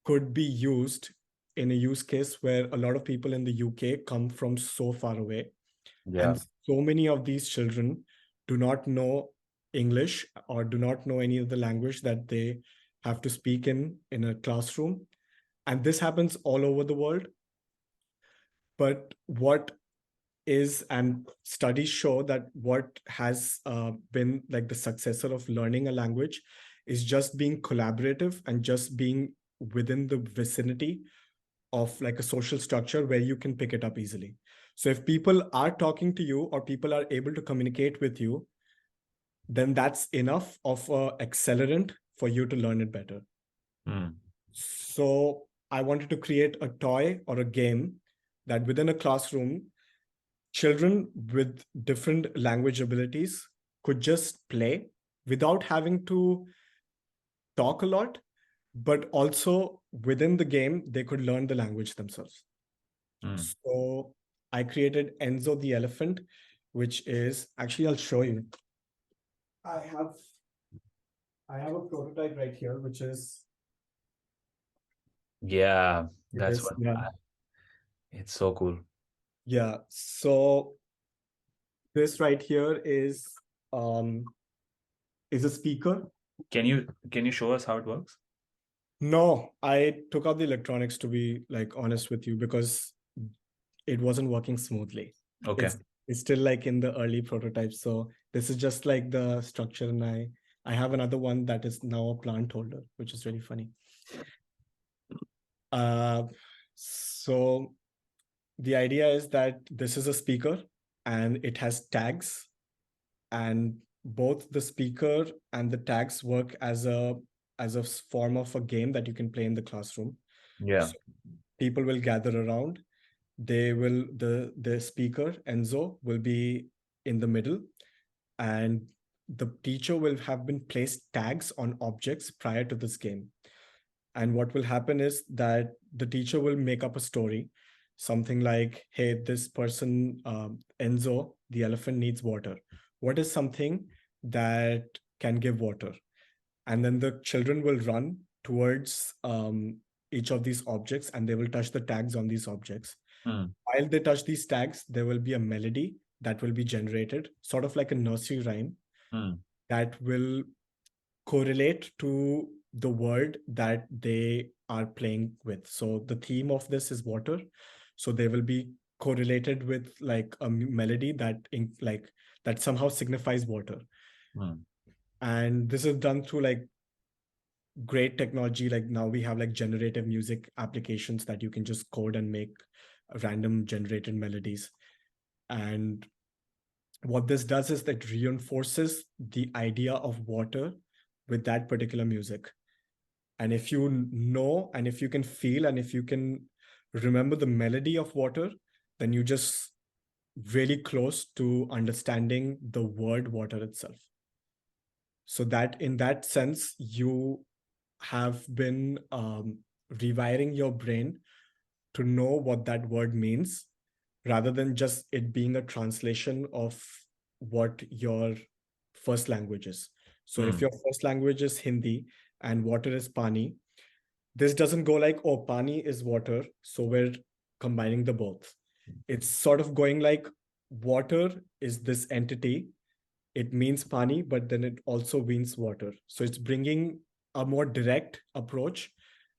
could be used in a use case where a lot of people in the UK come from so far away. Yeah. And so many of these children do not know English or do not know any of the language that they have to speak in a classroom. And this happens all over the world. But what is, and studies show that what has been like the successor of learning a language is just being collaborative and just being within the vicinity of like a social structure where you can pick it up easily. So if people are talking to you or people are able to communicate with you, then that's enough of a accelerant for you to learn it better. Hmm. So I wanted to create a toy or a game that within a classroom, children with different language abilities could just play without having to talk a lot, but also within the game, they could learn the language themselves. Hmm. So I created Enzo the elephant, which is actually, I'll show you. I have I have a prototype right here, which is Yeah. That's this. what Yeah. it's so cool. Yeah. So this right here um is a speaker. Can you show us how it works? No, I took out the electronics to be like honest with you because it wasn't working smoothly. Okay. It's still like in the early prototype. So this is just like the structure, and I have another one that is now a plant holder, which is really funny. So the idea is that this is a speaker and it has tags, and both the speaker and the tags work as a form of a game that you can play in the classroom. Yeah. So people will gather around. The speaker Enzo will be in the middle, and the teacher will have been placed tags on objects prior to this game. And what will happen is that the teacher will make up a story, something like, hey, this person, Enzo, the elephant, needs water. What is something that can give water? And then the children will run towards each of these objects, and they will touch the tags on these objects. Hmm. While they touch these tags, there will be a melody that will be generated, sort of like a nursery rhyme, Hmm. that will correlate to the word that they are playing with. So the theme of this is water. So they will be correlated with like a melody that like that somehow signifies water. Hmm. And this is done through like great technology. Like now we have like generative music applications that you can just code and make random generated melodies. And what this does is that reinforces the idea of water with that particular music. And if you know, and if you can feel, and if you can remember the melody of water, then you just really close to understanding the word water itself. So that in that sense, you have been rewiring your brain to know what that word means, rather than just it being a translation of what your first language is. So if Hmm. your first language is Hindi and water is pani, this doesn't go like, oh, pani is water, so we're combining the both. It's sort of going like, water is this entity, it means pani, but then it also means water. So it's bringing a more direct approach,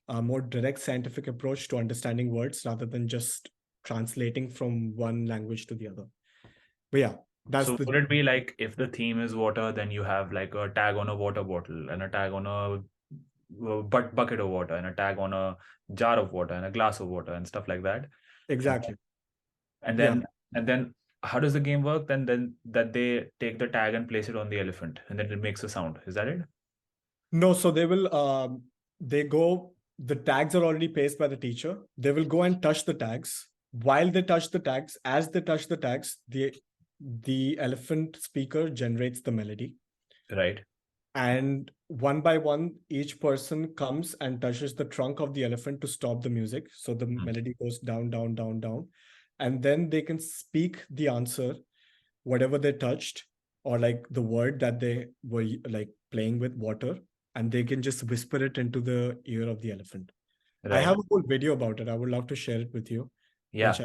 a more direct scientific approach to understanding words, rather than just translating from one language to the other. But yeah, that's So the would it be like if the theme is water, then you have like a tag on a water bottle and a tag on a bucket of water and a tag on a jar of water and a glass of water and stuff like that. And exactly. and Yeah. then and then how does the game work? Then that they take the tag and place it on the elephant and then it makes a sound. Is that it? No, so they will they go, the tags are already placed by the teacher. They will go and touch the tags. While they touch the tags, as they touch the tags, the elephant speaker generates the melody. Right. And one by one, each person comes and touches the trunk of the elephant to stop the music. So the Hmm. melody goes down, down, down, down. And then they can speak the answer, whatever they touched, or like the word that they were like playing with, water, and they can just whisper it into the ear of the elephant. I Right. have a whole video about it. I would love to share it with you, which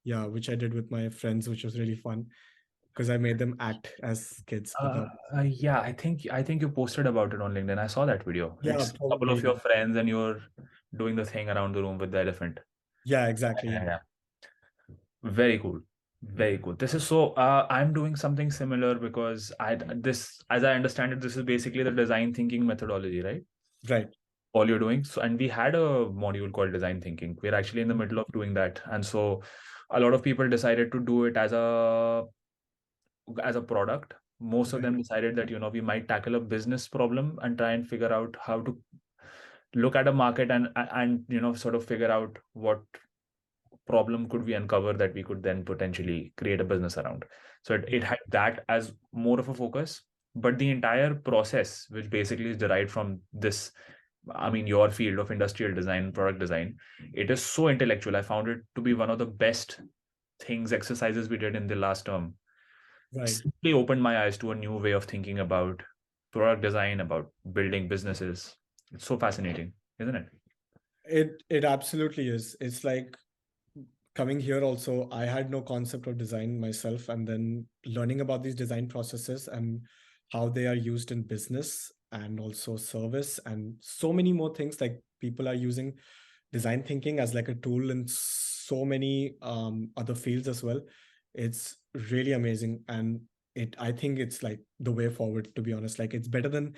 Yeah. which I did with my friends, which was really fun because I made them act as kids. But that, Yeah, I think you posted about it on LinkedIn. I saw that video. yeah, It's a couple of probably. your friends and you're doing the thing around the room with the elephant. Yeah, exactly. Yeah, Yeah. yeah. Very cool. Very cool. This is so I'm doing something similar because I this as I understand it, this is basically the design thinking methodology, right? Right. All you're doing. So and we had a module called design thinking. We're actually in the middle of doing that. And so a lot of people decided to do it as a product. Most of Right. them decided that, we might tackle a business problem and try and figure out how to look at a market and sort of figure out what problem could we uncover that we could then potentially create a business around. So it had that as more of a focus, but the entire process, which basically is derived from this, I mean, your field of industrial design, product design, it is so intellectual. I found it to be one of the best exercises we did in the last term. Right. Simply opened my eyes to a new way of thinking about product design, about building businesses. It's so fascinating, isn't it? It absolutely is. It's like coming here also, I had no concept of design myself, and then learning about these design processes and how they are used in business and also service and so many more things. Like people are using design thinking as like a tool in so many other fields as well. It's really amazing, and I think it's like the way forward, to be honest. Like it's better than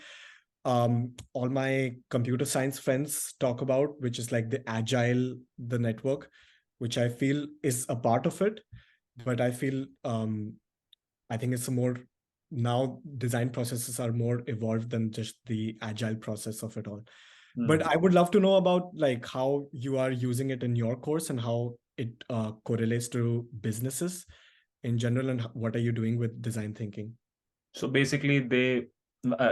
all my computer science friends talk about, which is like the agile, the network, which I feel is a part of it. But I feel I think it's a more, now design processes are more evolved than just the agile process of it all. Hmm. But I would love to know about like how you are using it in your course and how it correlates to businesses in general, and what are you doing with design thinking? So basically,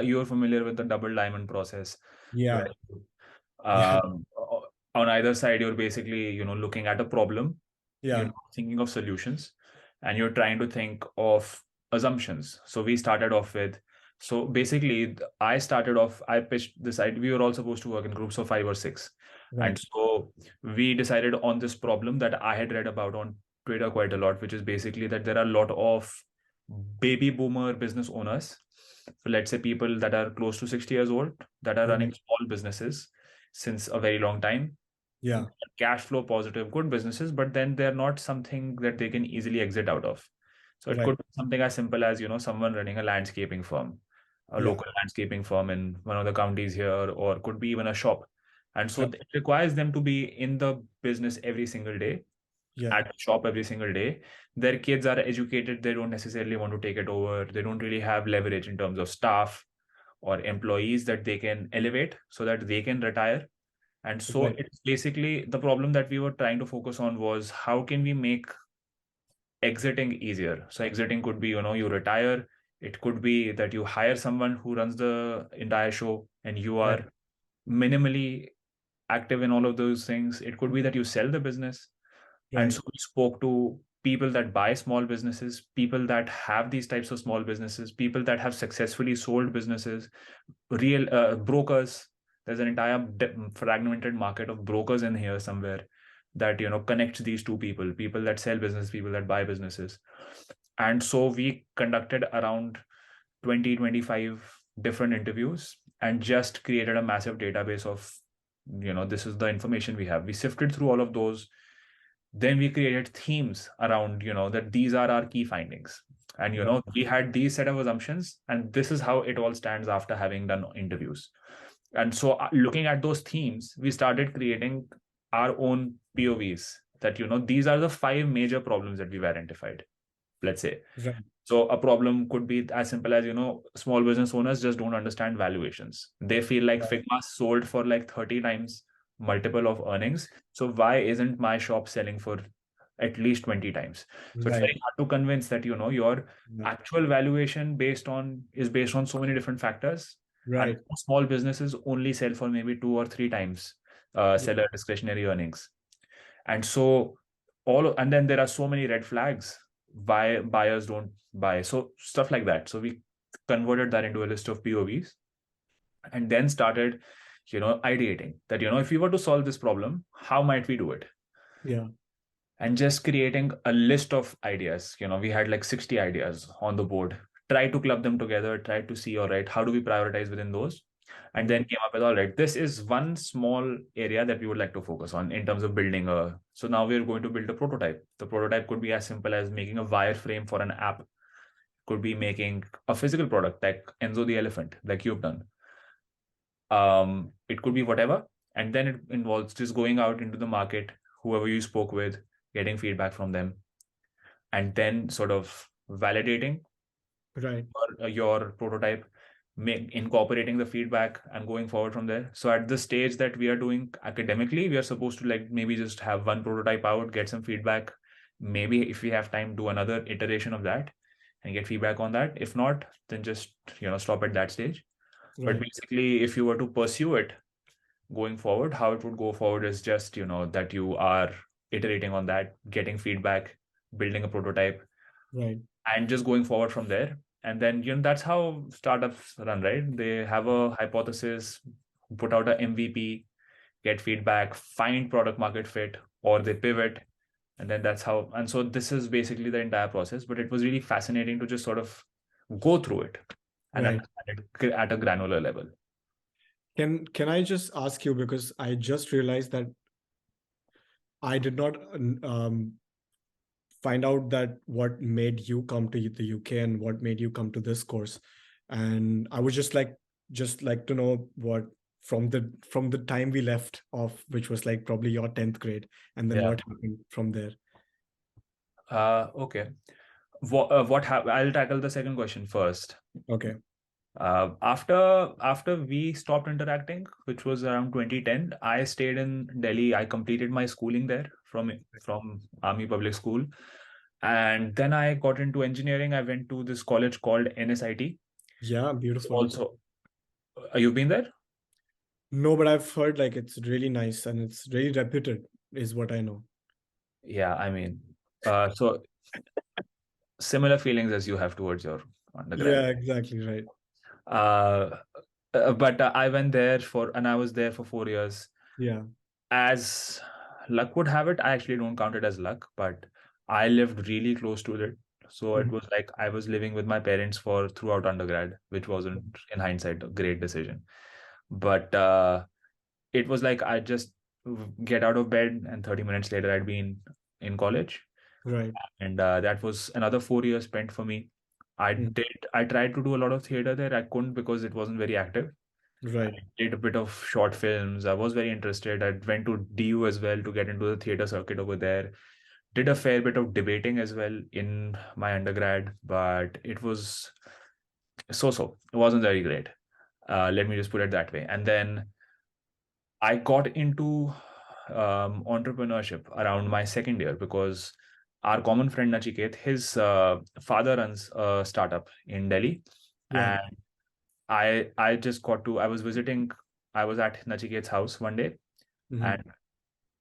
you're familiar with the double diamond process, where Yeah. Yeah. um, on either side you're basically looking at a problem, You're Yeah. not thinking of solutions, and you're trying to think of assumptions. So we started off with, so basically, I started off, I pitched this idea. We were all supposed to work in groups of 5 or 6. And Right. so we decided on this problem that I had read about on Twitter quite a lot, which is basically that there are a lot of baby boomer business owners. So let's say people that are close to 60 years old that are running Right. small businesses since a very long time, Yeah. cash flow positive, good businesses, but then they're not something that they can easily exit out of. So it Right. could be something as simple as, someone running a landscaping firm, a Yeah. local landscaping firm in one of the counties here, or could be even a shop. And so Right. it requires them to be in the business every single day, Yeah. at the shop every single day. Their kids are educated. They don't necessarily want to take it over. They don't really have leverage in terms of staff or employees that they can elevate so that they can retire. And so Right. it's basically the problem that we were trying to focus on was how can we make exiting easier? So exiting could be, you retire. It could be that you hire someone who runs the entire show and you Right. are minimally active in all of those things. It could be that you sell the business. And Right. so we spoke to people that buy small businesses, people that have these types of small businesses, people that have successfully sold businesses, real brokers. There's an entire fragmented market of brokers in here somewhere that connects these two people that sell business, people that buy businesses. And so we conducted around 20-25 different interviews and just created a massive database of, this is the information we have. We sifted through all of those, then we created themes around, that these are our key findings. And Right. we had these set of assumptions, and this is how it all stands after having done interviews. And so looking at those themes, we started creating our own POVs that, these are the 5 major problems that we've identified, let's say. Right. So a problem could be as simple as, small business owners just don't understand valuations. They feel like Right. Figma sold for like 30 times multiple of earnings. So why isn't my shop selling for at least 20 times? So it's Right. very hard to convince that, your Yeah. actual valuation is based on so many different factors. And Right. small businesses only sell for maybe 2 or 3 times Yeah. seller discretionary earnings. And so and then there are so many red flags why buyers don't buy. So stuff like that. So we converted that into a list of POVs and then started, ideating that, if we were to solve this problem, how might we do it? Yeah. And just creating a list of ideas. We had like 60 ideas on the board. Try to club them together, try to see, all right, how do we prioritize within those? And Mm. then came up with, all right, this is one small area that we would like to focus on in terms of building a. So now we're going to build a prototype. The prototype could be as simple as making a wireframe for an app, could be making a physical product like Enzo the elephant, like you've done. It could be whatever. And then it involves just going out into the market, whoever you spoke with, getting feedback from them, and then sort of validating Right. your prototype, incorporating the feedback and going forward from there. So at the stage that we are doing academically, we are supposed to like maybe just have one prototype out, get some feedback. Maybe if we have time, do another iteration of that and get feedback on that. If not, then just stop at that stage. But Right. basically, if you were to pursue it going forward, how it would go forward is just that you are iterating on that, getting feedback, building a prototype, Right. and just going forward from there. And then that's how startups run, right? They have a hypothesis, put out a MVP, get feedback, find product market fit, or they pivot. And then that's how. And so this is basically the entire process. But it was really fascinating to just sort of go through it and Right. understand it at a granular level. Can I just ask you, because I just realized that I did not find out that what made you come to the UK and what made you come to this course. And I would just like to know what from the time we left off, which was like probably your 10th grade, and then Yeah. what happened from there. Okay. I'll tackle the second question first. Okay. After we stopped interacting, which was around 2010, I stayed in Delhi. I completed my schooling there from Army Public School, and then I got into engineering. I went to this college called NSIT. Yeah, beautiful. Also, you've been there? No, but I've heard like it's really nice and it's really reputed, is what I know. Yeah, I mean, so similar feelings as you have towards your undergrad. Yeah, exactly. Right. Uh, but I went there for, and I was there for 4 years. Yeah. As luck would have it, I actually don't count it as luck, but I lived really close to it. So it Mhm. was like I was living with my parents for throughout undergrad, which wasn't, in hindsight, a great decision. But it was like I just get out of bed, and 30 minutes later, I'd been in college. Right. And that was another 4 years spent for me. Mm. I tried to do a lot of theater there. I couldn't because it wasn't very active. Right. I did a bit of short films. I was very interested. I went to DU as well to get into the theater circuit over there. Did a fair bit of debating as well in my undergrad, but it was so. It wasn't very great. Let me just put it that way. And then I got into entrepreneurship around my second year because our common friend Nachiket, his father runs a startup in Delhi, Yeah. and I just got to. I was visiting. I was at Nachiket's house one day, Hmm. and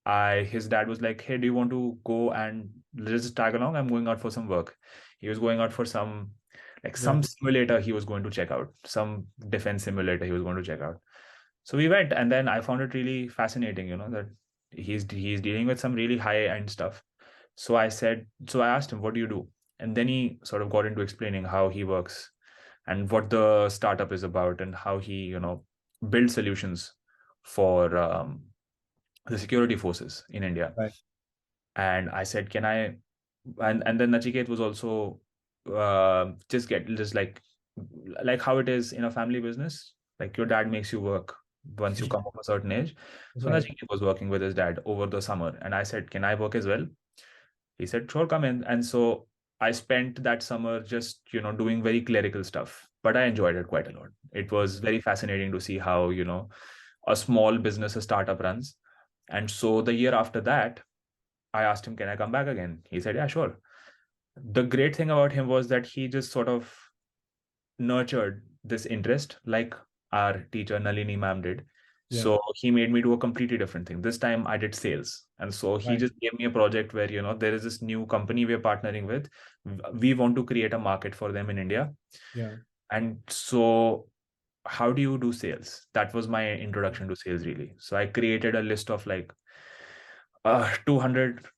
I his dad was like, "Hey, do you want to go and let's just tag along? I'm going out for some work." He was going out for some Right. simulator he was going to check out, some defense simulator he was going to check out. So we went, and then I found it really fascinating, that he's dealing with some really high end stuff. So I asked him, "What do you do?" And then he sort of got into explaining how he works and what the startup is about and how he, builds solutions for the security forces in India. Right. And I said, "Can I?" And then Nachiket was also just like how it is in a family business. Like your dad makes you work once you come of a certain age. So Right. Nachiket was working with his dad over the summer, and I said, "Can I work as well?" He said, "Sure, come in." And so I spent that summer just doing very clerical stuff, but I enjoyed it quite a lot. It was very fascinating to see how a small business, a startup runs. And so the year after that, I asked him, "Can I come back again?" He said, "Yeah, sure." The great thing about him was that he just sort of nurtured this interest, like our teacher Nalini ma'am did. Yeah. So he made me do a completely different thing. This time I did sales. And so he Right. just gave me a project where, there is this new company we're partnering with. We want to create a market for them in India. Yeah. And so how do you do sales? That was my introduction to sales, really. So I created a list of like 200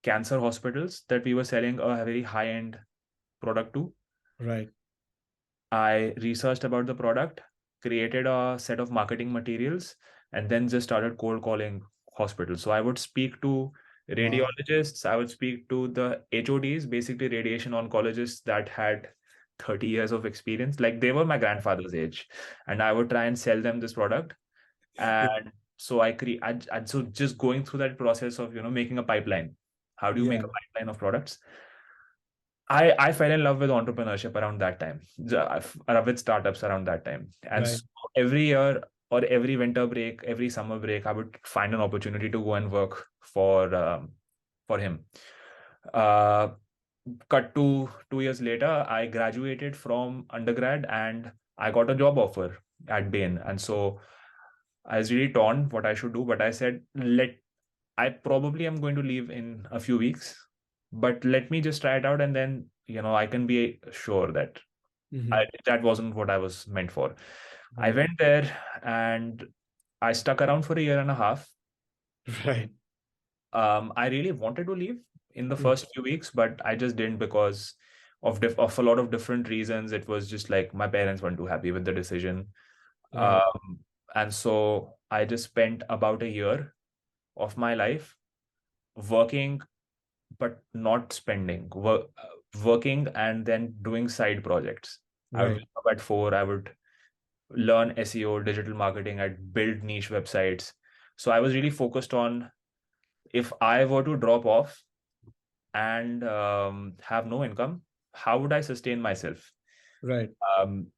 cancer hospitals that we were selling a very high end product to. Right. I researched about the product, created a set of marketing materials, and then just started cold calling hospitals. So I would speak to Wow. radiologists, I would speak to the HODs, basically radiation oncologists that had 30 years of experience. Like they were my grandfather's age. And I would try and sell them this product. And so so just going through that process of, making a pipeline. How do you make Yeah. a pipeline of products? I fell in love with entrepreneurship around that time, with startups around that time. And Right. so every year or every winter break, every summer break, I would find an opportunity to go and work for him. Uh, Cut to 2 years later, I graduated from undergrad and I got a job offer at Bain. And so I was really torn what I should do, but I said, I probably am going to leave in a few weeks, but let me just try it out, and then I can be sure that Hmm. that wasn't what I was meant for. I Right. went there and I stuck around for a year and a half. Right. I really wanted to leave in the Mm. first few weeks, but I just didn't because of a lot of different reasons. It was just like my parents weren't too happy with the decision, Right. and so I just spent about a year of my life working but not spending, working and then doing side projects. I would Right. wake up at 4, I would learn SEO, digital marketing, I'd build niche websites. So I was really focused on if I were to drop off and have no income, how would I sustain myself? Right. Um,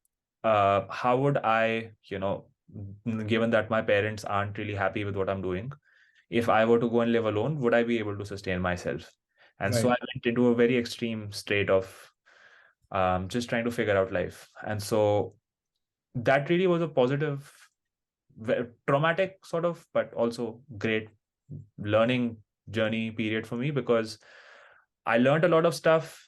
how would I, given that my parents aren't really happy with what I'm doing, if I were to go and live alone, would I be able to sustain myself? And so Right. I went into a very extreme state of just trying to figure out life. And so that really was a positive, traumatic sort of, but also great learning journey period for me because I learned a lot of stuff.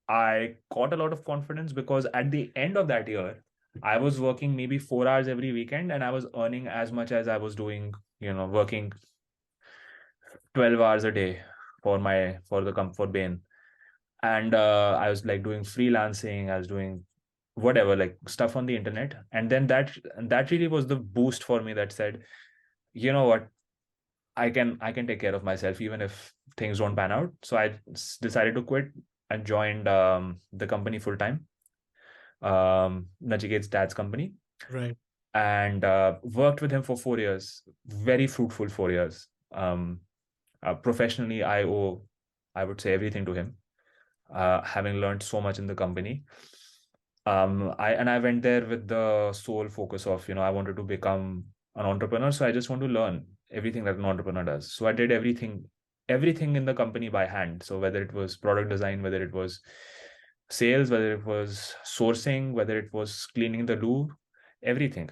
I got a lot of confidence because at the end of that year, I was working maybe 4 hours every weekend and I was earning as much as I was doing, working 12 hours a day for the for Bain. And I was like doing freelancing, I was doing whatever, like stuff on the internet. And then that really was the boost for me that said, you know what, I can take care of myself even if things don't pan out. So I decided to quit and joined the company full time, Nachiket's dad's company, Right. and worked with him for 4 years. Very fruitful 4 years. Professionally, I would say everything to him, having learned so much in the company. I went there with the sole focus of, I wanted to become an entrepreneur. So I just want to learn everything that an entrepreneur does. So I did everything in the company by hand. So whether it was product design, whether it was sales, whether it was sourcing, whether it was cleaning the loo, everything.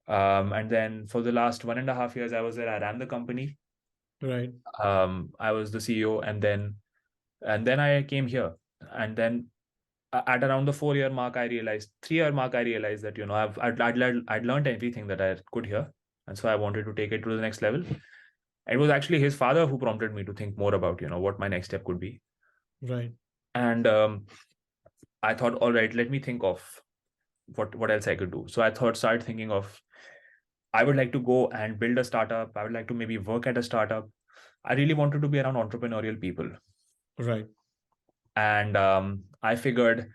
And then for the last 1.5 years, I was there. I ran the company. Right. I was the CEO, and then I came here. And then at around the 4 year mark, 3 year mark, I realized that I'd learned everything that I could here, and so I wanted to take it to the next level. It was actually his father who prompted me to think more about what my next step could be, Right. and I thought, all right, let me think of what else I could do. So I thought, start thinking of, I would like to go and build a startup. I would like to maybe work at a startup. I really wanted to be around entrepreneurial people, Right. and I figured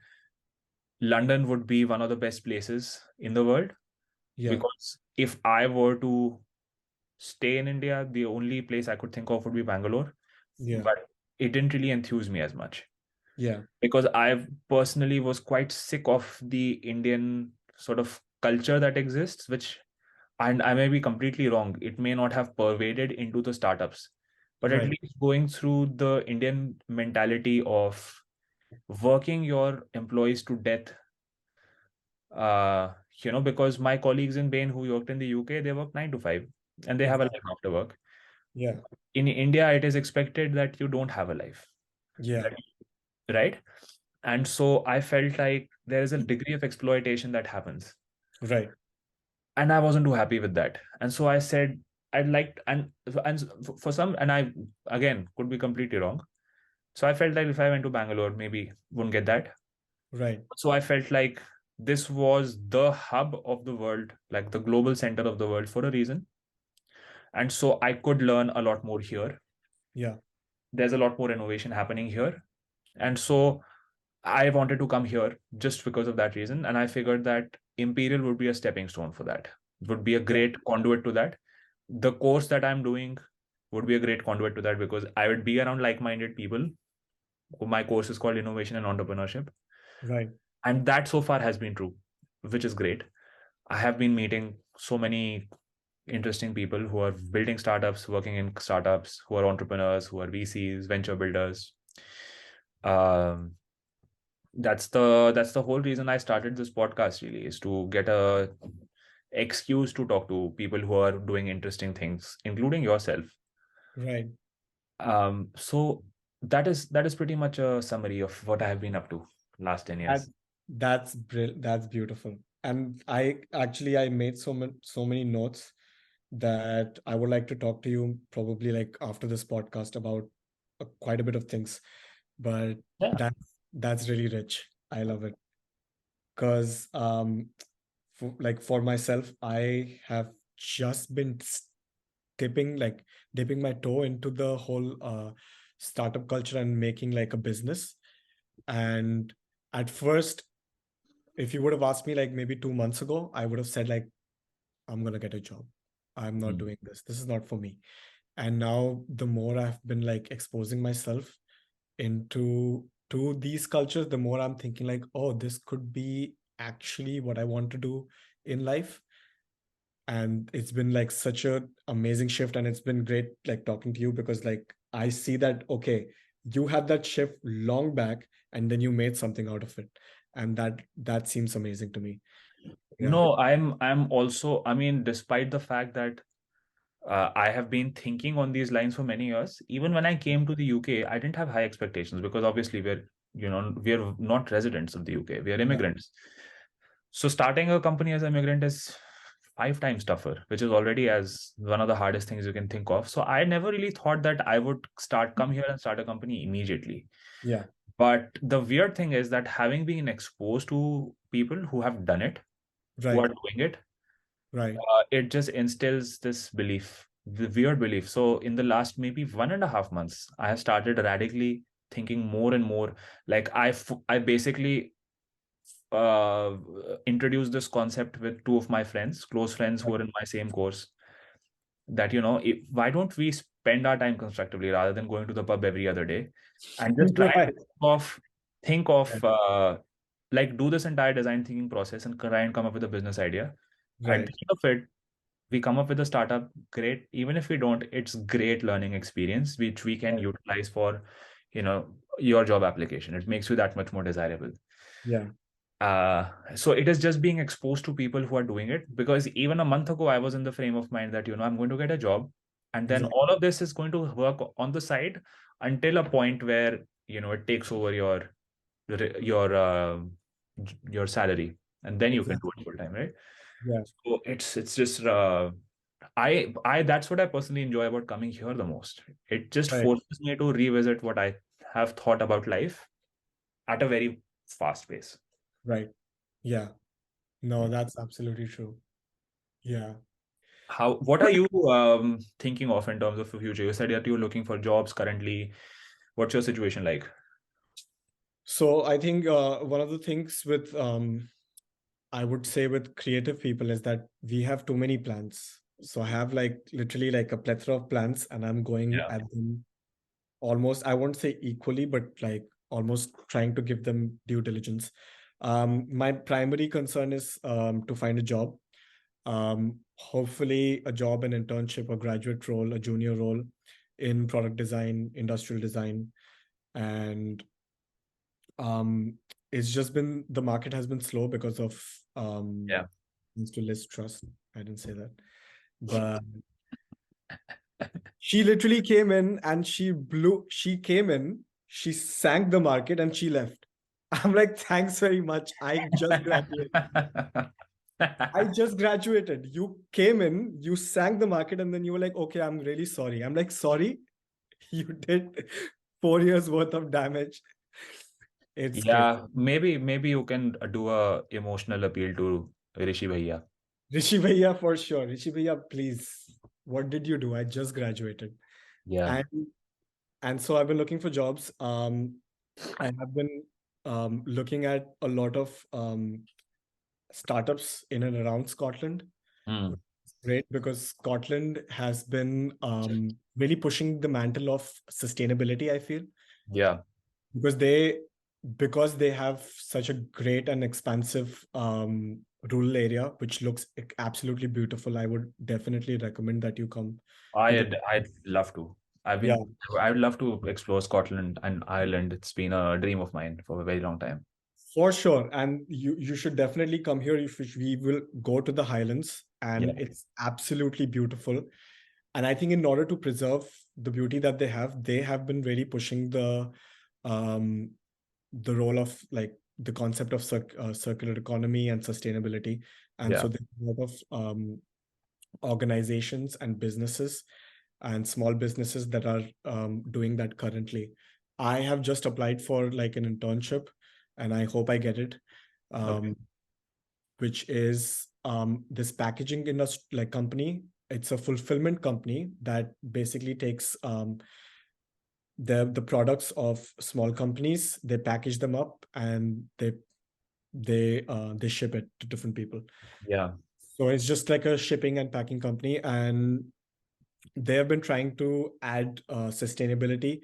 London would be one of the best places in the world Yeah. because if I were to stay in India, the only place I could think of would be Bangalore. Yeah. But it didn't really enthuse me as much Yeah. because I personally was quite sick of the Indian sort of culture that exists, which, and I may be completely wrong, it may not have pervaded into the startups, but at Right. least going through the Indian mentality of working your employees to death. Because my colleagues in Bain who worked in the UK, they work 9 to 5 and they have a life Exactly. after work. Yeah. In India, it is expected that you don't have a life, Yeah. right? And so I felt like there is a degree of exploitation that happens. Right. And I wasn't too happy with that. And so I said, I'd like, and for some, and I, again, could be completely wrong. So I felt like if I went to Bangalore, maybe wouldn't get that. Right. So I felt like this was the hub of the world, like the global center of the world for a reason. And so I could learn a lot more here. Yeah. There's a lot more innovation happening here. And so I wanted to come here just because of that reason. And I figured that Imperial would be a stepping stone for that, would be a Yeah. great conduit to that. The course that I'm doing would be a great conduit to that because I would be around like minded people. My course is called Innovation and Entrepreneurship. Right. And that so far has been true, which is great. I have been meeting so many interesting people who are building startups, working in startups, who are entrepreneurs, who are VCs, venture builders. Um, that's the whole reason I started this podcast. Really, is to get a excuse to talk to people who are doing interesting things, including yourself. Right. So that is pretty much a summary of what I have been up to last 10 years. That that's beautiful. And I made so many notes that I would like to talk to you probably like after this podcast about quite a bit of things. But Yeah. that's really rich. I love it because for myself, I have just been dipping my toe into the whole startup culture and making like a business. And at first, if you would have asked me like maybe 2 months ago, I would have said like, I'm gonna get a job. I'm not Mm. doing this. This is not for me. And now the more I've been like exposing myself into these cultures, the more I'm thinking like, oh, this could be actually what I want to do in life. And it's been like such a amazing shift, and it's been great like talking to you because like I see that okay, you had that shift long back and then you made something out of it, and that seems amazing to me. Yeah. No, I'm also, I mean, despite the fact that I have been thinking on these lines for many years. Even when I came to the UK, I didn't have high expectations because obviously we're not residents of the UK. We are Yeah. immigrants. So starting a company as an immigrant is 5 times tougher, which is already as one of the hardest things you can think of. So I never really thought that I would come here and start a company immediately. Yeah. But the weird thing is that having been exposed to people who have done it, who are Right. doing it, Right. it just instills this belief, the weird belief. So in the last maybe 1.5 months, I have started radically thinking more and more. Like I basically uh, introduced this concept with two of my friends, close friends who Right. are in my same course. That why don't we spend our time constructively rather than going to the pub every other day, and just try to Right. think of Right. like do this entire design thinking process and try and come up with a business idea. At the Right. end of it, we come up with a startup, great. Even if we don't, it's great learning experience which we can Right. utilize for your job application. It makes you that much more desirable. Yeah. So it is just being exposed to people who are doing it, because even a month ago I was in the frame of mind that I'm going to get a job, and then Exactly. all of this is going to work on the side until a point where it takes over your your salary, and then you can do it Exactly. full time, right? Yeah. So it's just I that's what I personally enjoy about coming here the most. It just Right. forces me to revisit what I have thought about life at a very fast pace. Right. Yeah. No, that's absolutely true. Yeah. What are you thinking of in terms of the future? You said that you're looking for jobs currently. What's your situation like? So I think one of the things with I would say with creative people is that we have too many plans. So I have like literally like a plethora of plans, and I'm going Yeah. at them almost, I won't say equally, but like almost trying to give them due diligence. My primary concern is to find a job. Hopefully a job, an internship, a graduate role, a junior role in product design, industrial design. And it's just been, the market has been slow because of Yeah. needs to list trust. I didn't say that. But she literally came in and she came in, she sank the market and she left. I'm like, thanks very much. I just graduated. You came in, you sank the market, and then you were like, okay, I'm really sorry. I'm like, sorry, you did 4 years worth of damage. It's crazy. Yeah, maybe you can do a emotional appeal to Rishi Bhaiya. Rishi Bhaiya for sure. Rishi Bhaiya, please. What did you do? I just graduated. Yeah. And and so I've been looking for jobs. I have been looking at a lot of startups in and around Scotland. Hmm. Great, because Scotland has been really pushing the mantle of sustainability, I feel, Yeah. because they have such a great and expansive rural area, which looks absolutely beautiful. I would definitely recommend that you come to the. I'd love to. Yeah, I'd love to explore Scotland and Ireland. It's been a dream of mine for a very long time. for sure. And you should definitely come here. If we will go to the Highlands, Yeah. and it's absolutely beautiful. And I think in order to preserve the beauty that they have been really pushing um, the role of like the concept of circular economy and sustainability. And Yeah. so there's a lot of organizations and businesses and small businesses that are doing that currently. I have just applied for like an internship, and I hope I get it, Okay. which is this packaging industry like company. It's a fulfillment company that basically takes the products of small companies, they package them up, and they ship it to different people. Yeah. So it's just like a shipping and packing company, and they have been trying to add sustainability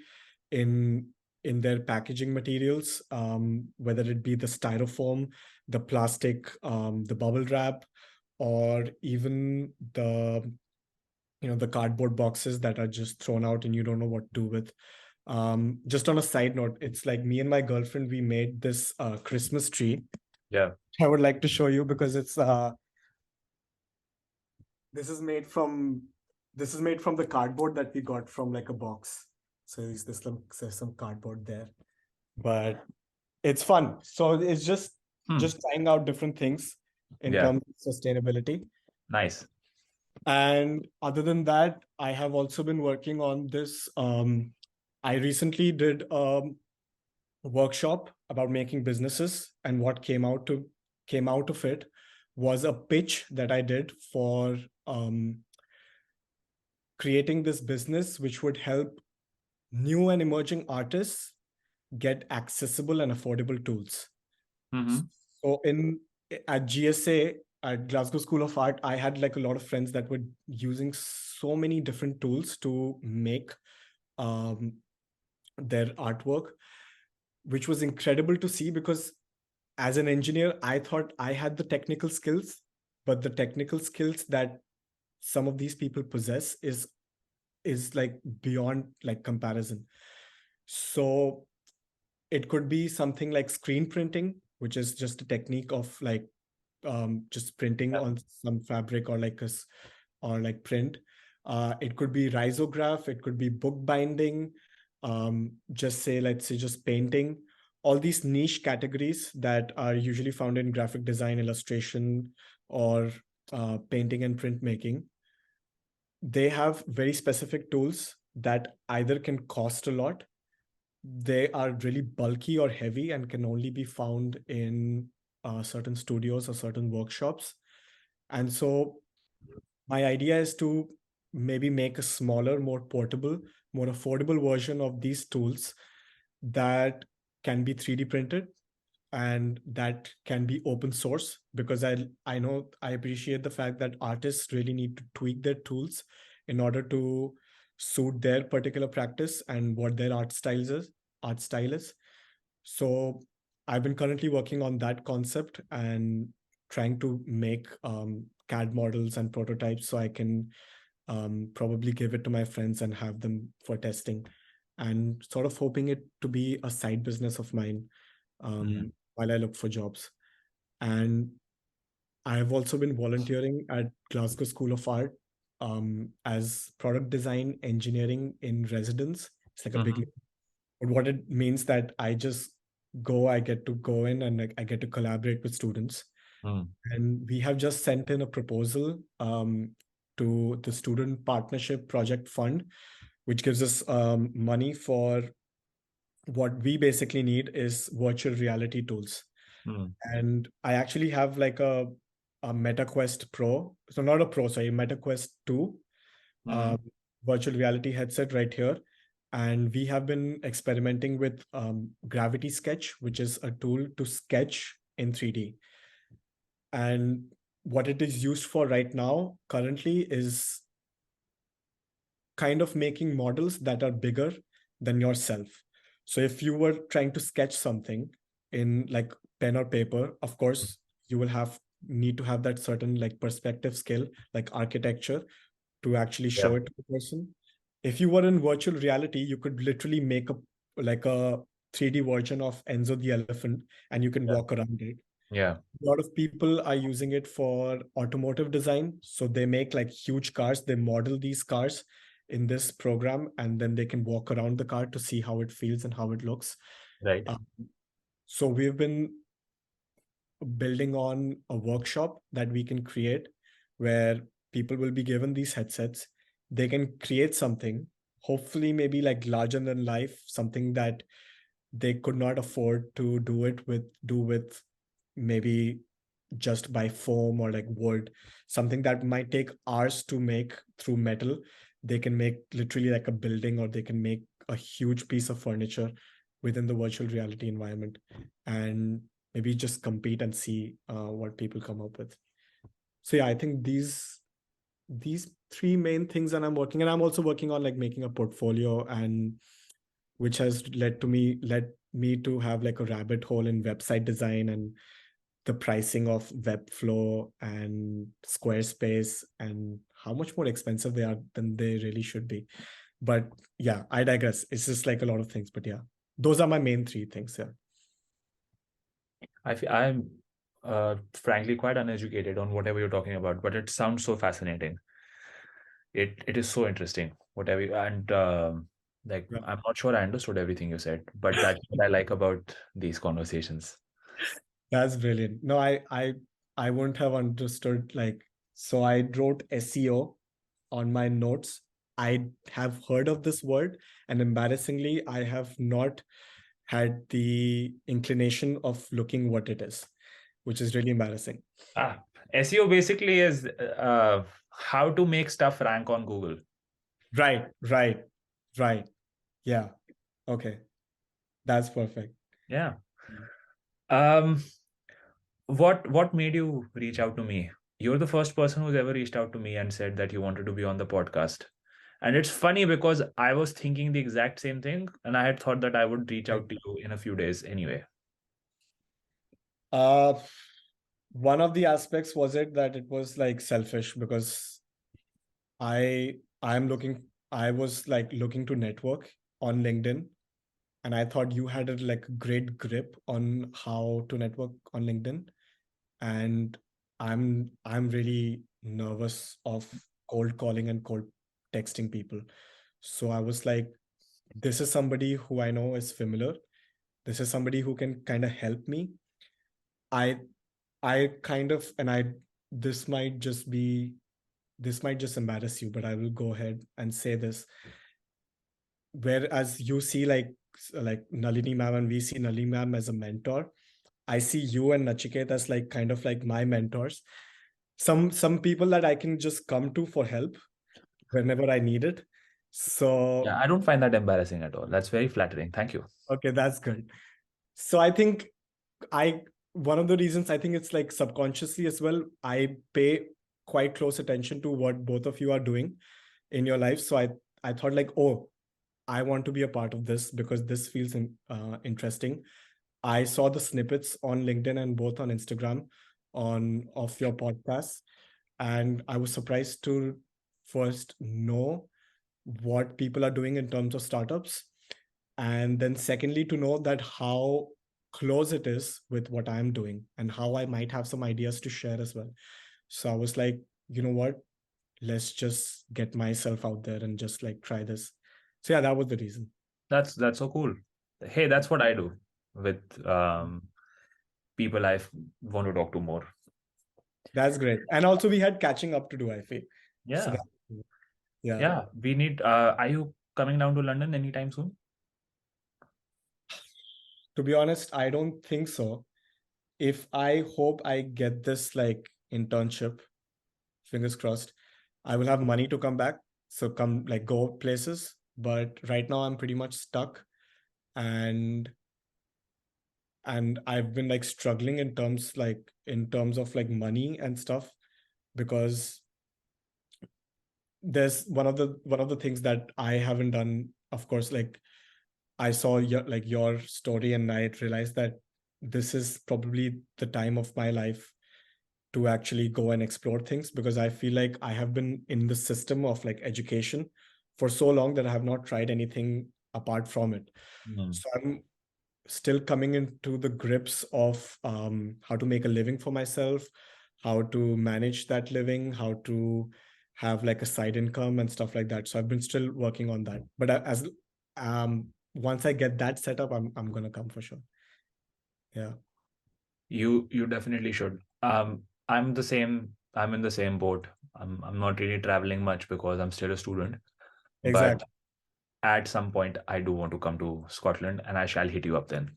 in their packaging materials, whether it be the styrofoam, the plastic, the bubble wrap, or even the cardboard boxes that are just thrown out and you don't know what to do with. Just on a side note, it's like me and my girlfriend, we made this Christmas tree. Yeah. I would like to show you because this is made from This is made from the cardboard that we got from like a box. So there's some cardboard there, but it's fun. So it's Hmm. just trying out different things in Yeah. terms of sustainability. Nice. And other than that, I have also been working on this. I recently did workshop about making businesses, and what came out of it was a pitch that I did for creating this business which would help new and emerging artists get accessible and affordable tools. Mm-hmm. So in at GSA, at Glasgow School of Art, I had like a lot of friends that were using so many different tools to make um, their artwork, which was incredible to see because as an engineer, I thought I had the technical skills, but the technical skills that some of these people possess is like beyond like comparison. So it could be something like screen printing, which is just a technique of like just printing Yeah. on some fabric or like or like print. It could be risograph, it could be book binding, just say, let's say, just painting. All these niche categories that are usually found in graphic design, illustration, or painting and printmaking, they have very specific tools that either can cost a lot, they are really bulky or heavy, and can only be found in certain studios or certain workshops. And so my idea is to maybe make a smaller, more portable, more affordable version of these tools that can be 3D printed and that can be open source, because I know I appreciate the fact that artists really need to tweak their tools in order to suit their particular practice and what their art style is. So I've been currently working on that concept and trying to make CAD models and prototypes so I can probably give it to my friends and have them for testing, and sort of hoping it to be a side business of mine Mm. while I look for jobs. And I've also been volunteering at Glasgow School of Art as product design engineering in residence. It's like a big, Mm-hmm. but what it means that I get to go in and like, I get to collaborate with students. Mm. And we have just sent in a proposal to the Student Partnership Project Fund, which gives us money for what we basically need is virtual reality tools. Mm. And I actually have like a MetaQuest Pro. So not a Pro, sorry, MetaQuest 2 Mm. um, virtual reality headset right here. And we have been experimenting with Gravity Sketch, which is a tool to sketch in 3D. And what it is used for right now currently is kind of making models that are bigger than yourself. So if you were trying to sketch something in like pen or paper, of course, you will have need to have that certain like perspective skill, like architecture, to actually Yeah. show it to the person. If you were in virtual reality, you could literally make a 3D version of Enzo the elephant and you can Yeah. walk around it. Yeah. A lot of people are using it for automotive design. So they make like huge cars, they model these cars in this program, and then they can walk around the car to see how it feels and how it looks. Right. Uh, so we've been building on a workshop that we can create where people will be given these headsets. They can create something, hopefully, maybe like larger than life, something that they could not afford to do with maybe just by foam or like wood, something that might take hours to make through metal. They can make literally like a building, or they can make a huge piece of furniture within the virtual reality environment, and maybe just compete and see what people come up with. So yeah, I think these three main things that I'm working, and I'm also working on like making a portfolio, and which has led me to have like a rabbit hole in website design and the pricing of Webflow and Squarespace, and how much more expensive they are than they really should be. But yeah, I digress. It's just like a lot of things. But yeah, those are my main three things. Yeah. I'm frankly quite uneducated on whatever you're talking about, but it sounds so fascinating. It is so interesting. Whatever and like Yeah. I'm not sure I understood everything you said, but that's what I like about these conversations. That's brilliant. No, I wouldn't have understood like, so I wrote SEO on my notes. I have heard of this word, and embarrassingly, I have not had the inclination of looking what it is, which is really embarrassing. Ah, SEO basically is how to make stuff rank on Google. Right, right, right. Yeah. Okay. That's perfect. Yeah. Um, what made you reach out to me? You're the first person who's ever reached out to me and said that you wanted to be on the podcast. And it's funny because I was thinking the exact same thing, and I had thought that I would reach Right. out to you in a few days anyway. Uh, one of the aspects was it that it was like selfish because I'm looking, I was like looking to network on LinkedIn, and I thought you had a like great grip on how to network on LinkedIn. And I'm really nervous of cold calling and cold texting people. So I was like, this is somebody who I know is familiar. This is somebody who can kind of help me. I I kind of and I this might just be this might just embarrass you, but I will go ahead and say this. Whereas you see like Nalini ma'am and we see Nalini ma'am as a mentor, I see you and Nachiket as like kind of like my mentors. Some people that I can just come to for help whenever I need it. Yeah, So I don't find that embarrassing at all. That's very flattering. Thank you. okay, that's good. So I think I one of the reasons I think it's like subconsciously as well, I pay quite close attention to what both of you are doing in your life. So I thought like, oh, I want to be a part of this because this feels interesting. I saw the snippets on LinkedIn and both on Instagram on of your podcast, and I was surprised to first know what people are doing in terms of startups, and then secondly to know that how close it is with what I'm doing and how I might have some ideas to share as well. So I was like, you know what? Let's just get myself out there and just like try this. So yeah, that was the reason. That's so cool. Hey, that's what I do with people want to talk to more. That's great. And also we had catching up to do, I feel. So Yeah. that yeah. Yeah. We need are you coming down to London anytime soon? To be honest, I don't think so. If I hope I get this like internship, fingers crossed, I will have money to come back. So come like go places. But right now I'm pretty much stuck, and I've been like struggling in terms of like money and stuff because there's one of the things that I haven't done, of course, like I saw your story and I realized that this is probably the time of my life to actually go and explore things because I feel like I have been in the system of like education for so long that I have not tried anything apart from it. Hmm. So I'm still coming into the grips of how to make a living for myself, how to manage that living, how to have like a side income and stuff like that. So I've been still working on that. But as once I get that set up, I'm gonna come for sure. Yeah, You definitely should. I'm the same. I'm in the same boat. I'm not really traveling much because I'm still a student. But exactly. at some point, I do want to come to Scotland, and I shall hit you up then.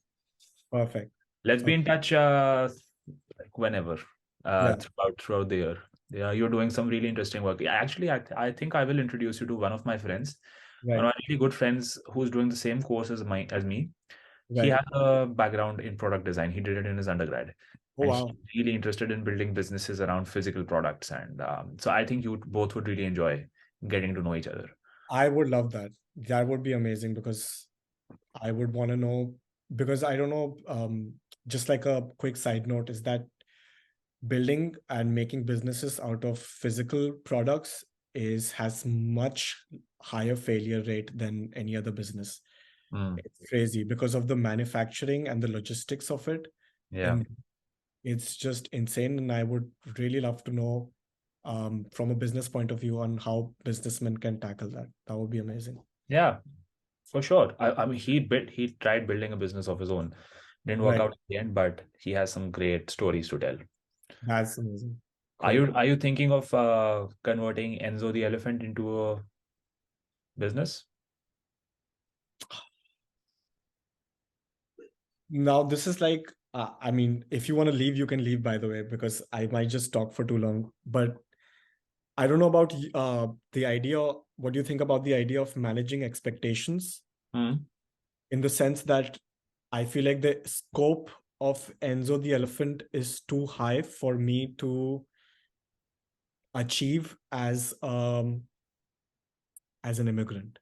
Perfect. Let's be Okay. in touch like whenever Yeah. throughout the year. Yeah, you're doing some really interesting work. Actually, I think I will introduce you to one of my friends, one Right. of my really good friends who's doing the same course as me. He Right. has a background in product design. He did it in his undergrad, Oh and wow. he's really interested in building businesses around physical products. And so I think you both would really enjoy getting to know each other. I would love that. That would be amazing because I would want to know because I don't know. Just like a quick side note is that building and making businesses out of physical products is has much higher failure rate than any other business. Mm, It's crazy because of the manufacturing and the logistics of it. yeah. And it's just insane. And I would really love to know. from a business point of view on how businessmen can tackle that. That would be amazing. Yeah, for sure. I mean, he tried building a business of his own. Didn't work Right. out in the end, but he has some great stories to tell. That's amazing. Are Cool. you thinking of converting Enzo the elephant into a business? Now, this is like, I mean, if you want to leave, you can leave, by the way, because I might just talk for too long. But I don't know about the idea. What do you think about the idea of managing expectations Hmm. in the sense that I feel like the scope of Enzo the elephant is too high for me to achieve as an immigrant,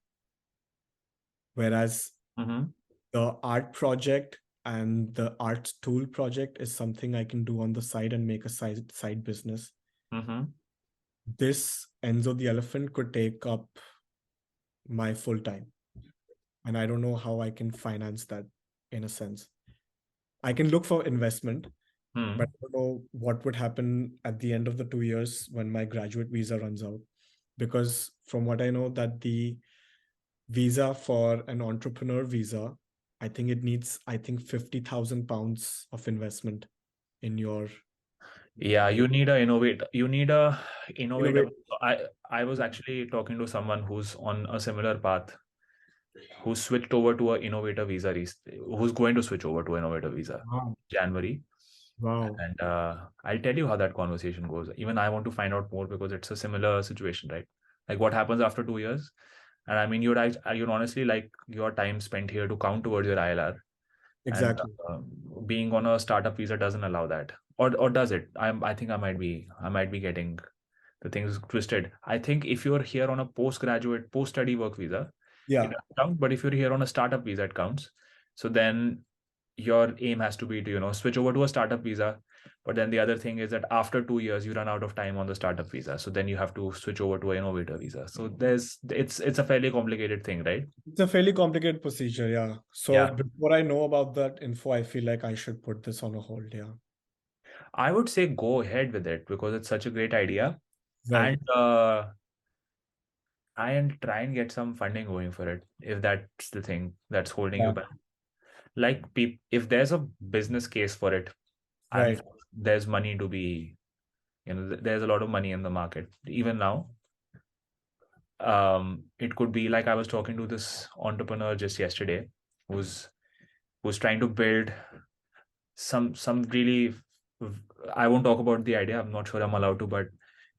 whereas Hmm. the art project and the art tool project is something I can do on the side and make a side business. Hmm. This Enzo the elephant could take up my full time, and I don't know how I can finance that in a sense. I can look for investment, but Hmm. I don't know what would happen at the end of the 2 years when my graduate visa runs out. Because from what I know, that the visa for an entrepreneur visa, I think it needs, I think, £50,000 of investment in your Yeah, you need a innovate. You need a innovative. innovate. I was actually talking to someone who's on a similar path, who switched over to a innovator visa, who's going to switch over to innovator visa Wow. January. Wow. And I'll tell you how that conversation goes. Even I want to find out more because it's a similar situation, right? Like what happens after 2 years. And I mean, you'd honestly like your time spent here to count towards your ILR. And Exactly. being on a startup visa doesn't allow that, or does it? I think I might be getting the things twisted. I think if you're here on a postgraduate, post study work visa, it Yeah. doesn't count. But if you're here on a startup visa, it counts. So then your aim has to be to switch over to a startup visa. But then the other thing is that after 2 years you run out of time on the startup visa, so then you have to switch over to an innovator visa. So it's a fairly complicated thing, right? It's a fairly complicated procedure. Yeah. So Yeah, before I know about that info, I feel like I should put this on a hold. Yeah. I would say go ahead with it because it's such a great idea. Right. And try and get some funding going for it if that's the thing that's holding you Yeah. back. Like if there's a business case for it, and Right. there's money to be, there's a lot of money in the market even now. It could be like I was talking to this entrepreneur just yesterday who's trying to build some really, I won't talk about the idea. I'm not sure I'm allowed to, but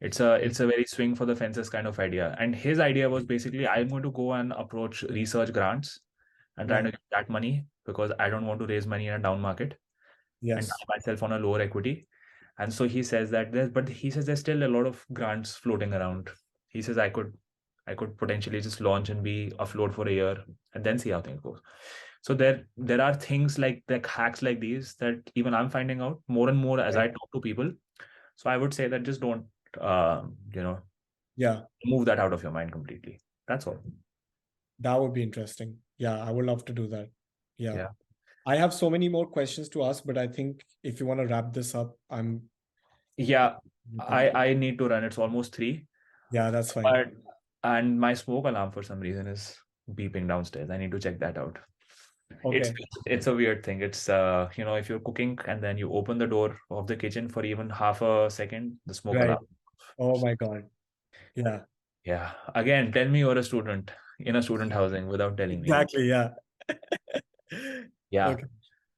it's a very swing for the fences kind of idea. And his idea was basically, I'm going to go and approach research grants and try Yeah. to get that money because I don't want to raise money in a down market and Yes. tie myself on a lower equity. And so he says that but he says there's still a lot of grants floating around. He says I could potentially just launch and be afloat for a year and then see how things go. So there are things like hacks like these that even I'm finding out more and more as Right. I talk to people. So I would say that just don't uh, you know Yeah. move that out of your mind completely. That's all. That would be interesting. Yeah. I would love to do that. Yeah. Yeah. I have so many more questions to ask, but I think if you want to wrap this up, Yeah. okay. I need to run. It's almost 3. Yeah, that's fine. But and my smoke alarm for some reason is beeping downstairs. I need to check that out. It's Okay. it's a weird thing. It's if you're cooking and then you open the door of the kitchen for even half a second, the smoke Right. alarm. Oh my God. Yeah. Yeah. Again, tell me you're a student in a student housing without telling me. Exactly. Yeah. Yeah. Okay.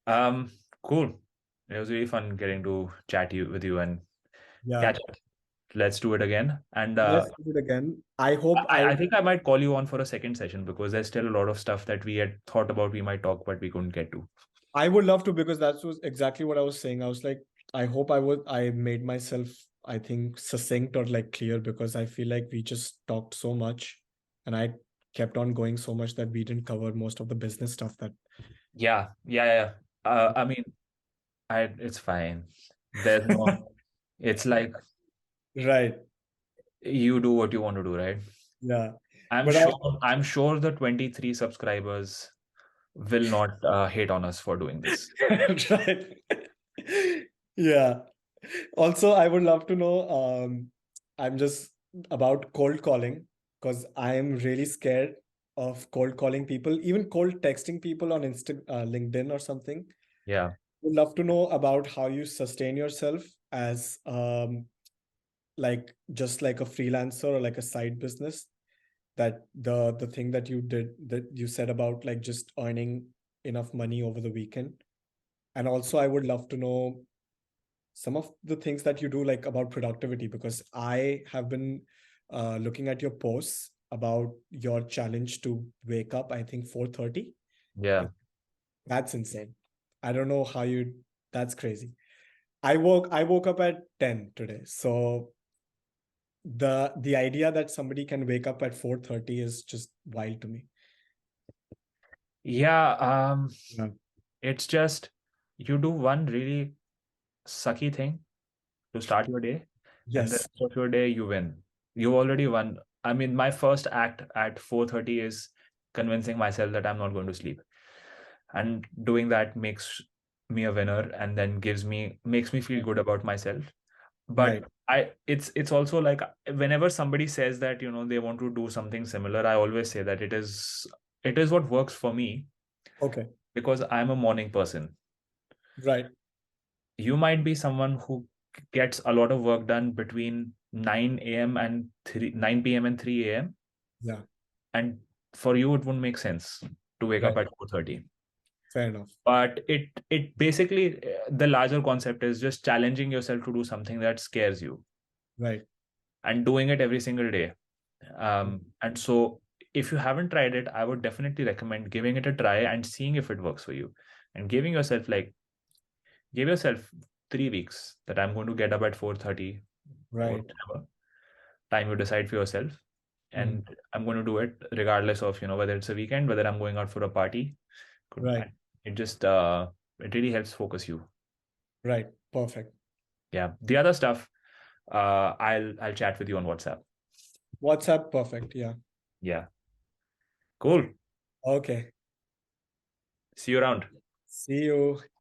Um, cool. It was really fun getting to chat with you and Yeah. catch up. Let's do it again. And Let's do it again. I hope I think I might call you on for a second session because there's still a lot of stuff that we had thought about we might talk, but we couldn't get to. I would love to, because that was exactly what I was saying. I was like, I hope I made myself, I think, succinct or like clear, because I feel like we just talked so much and I kept on going so much that we didn't cover most of the business stuff that. Yeah, yeah, yeah. I mean, it's fine. There's no, it's like Right. you do what you want to do, right? Yeah. I'm But I, sure, I'm sure the 23 subscribers will not hate on us for doing this. right. Yeah. Also, I would love to know, I'm just about cold calling because I am really scared of cold calling people, even cold texting people on LinkedIn or something. Yeah. Would love to know about how you sustain yourself as like just like a freelancer or like a side business. That the thing that you did, that you said about like just earning enough money over the weekend. And also I would love to know some of the things that you do like about productivity, because I have been looking at your posts about your challenge to wake up, I think 4:30. Yeah. That's insane. I don't know how you, that's crazy. I woke up at 10 today. So the idea that somebody can wake up at 4:30 is just wild to me. Yeah. Yeah. It's just you do one really sucky thing to start your day, and the Yes. rest of your day you win. You already won. I mean, my first act at 4:30 is convincing myself that I'm not going to sleep. And doing that makes me a winner and then makes me feel good about myself. Right. But it's also like whenever somebody says that, they want to do something similar, I always say that it is what works for me Okay. because I'm a morning person. Right. You might be someone who gets a lot of work done between 9 p.m. and 3 a.m. Yeah. and for you it wouldn't make sense to wake up Right. at 4:30. Fair enough. But it basically, the larger concept is just challenging yourself to do something that scares you Right. and doing it every single day. And so if you haven't tried it, I would definitely recommend giving it a try and seeing if it works for you, and give yourself 3 weeks that I'm going to get up at 4:30 or Right. whatever time you decide for yourself. Mhm. And I'm going to do it regardless of, whether it's a weekend, whether I'm going out for a party. Right. It just, it really helps focus you. Right. Perfect. Yeah. The other stuff, I'll chat with you on WhatsApp. WhatsApp. Perfect. Yeah. Yeah. Cool. Okay. See you around. See you.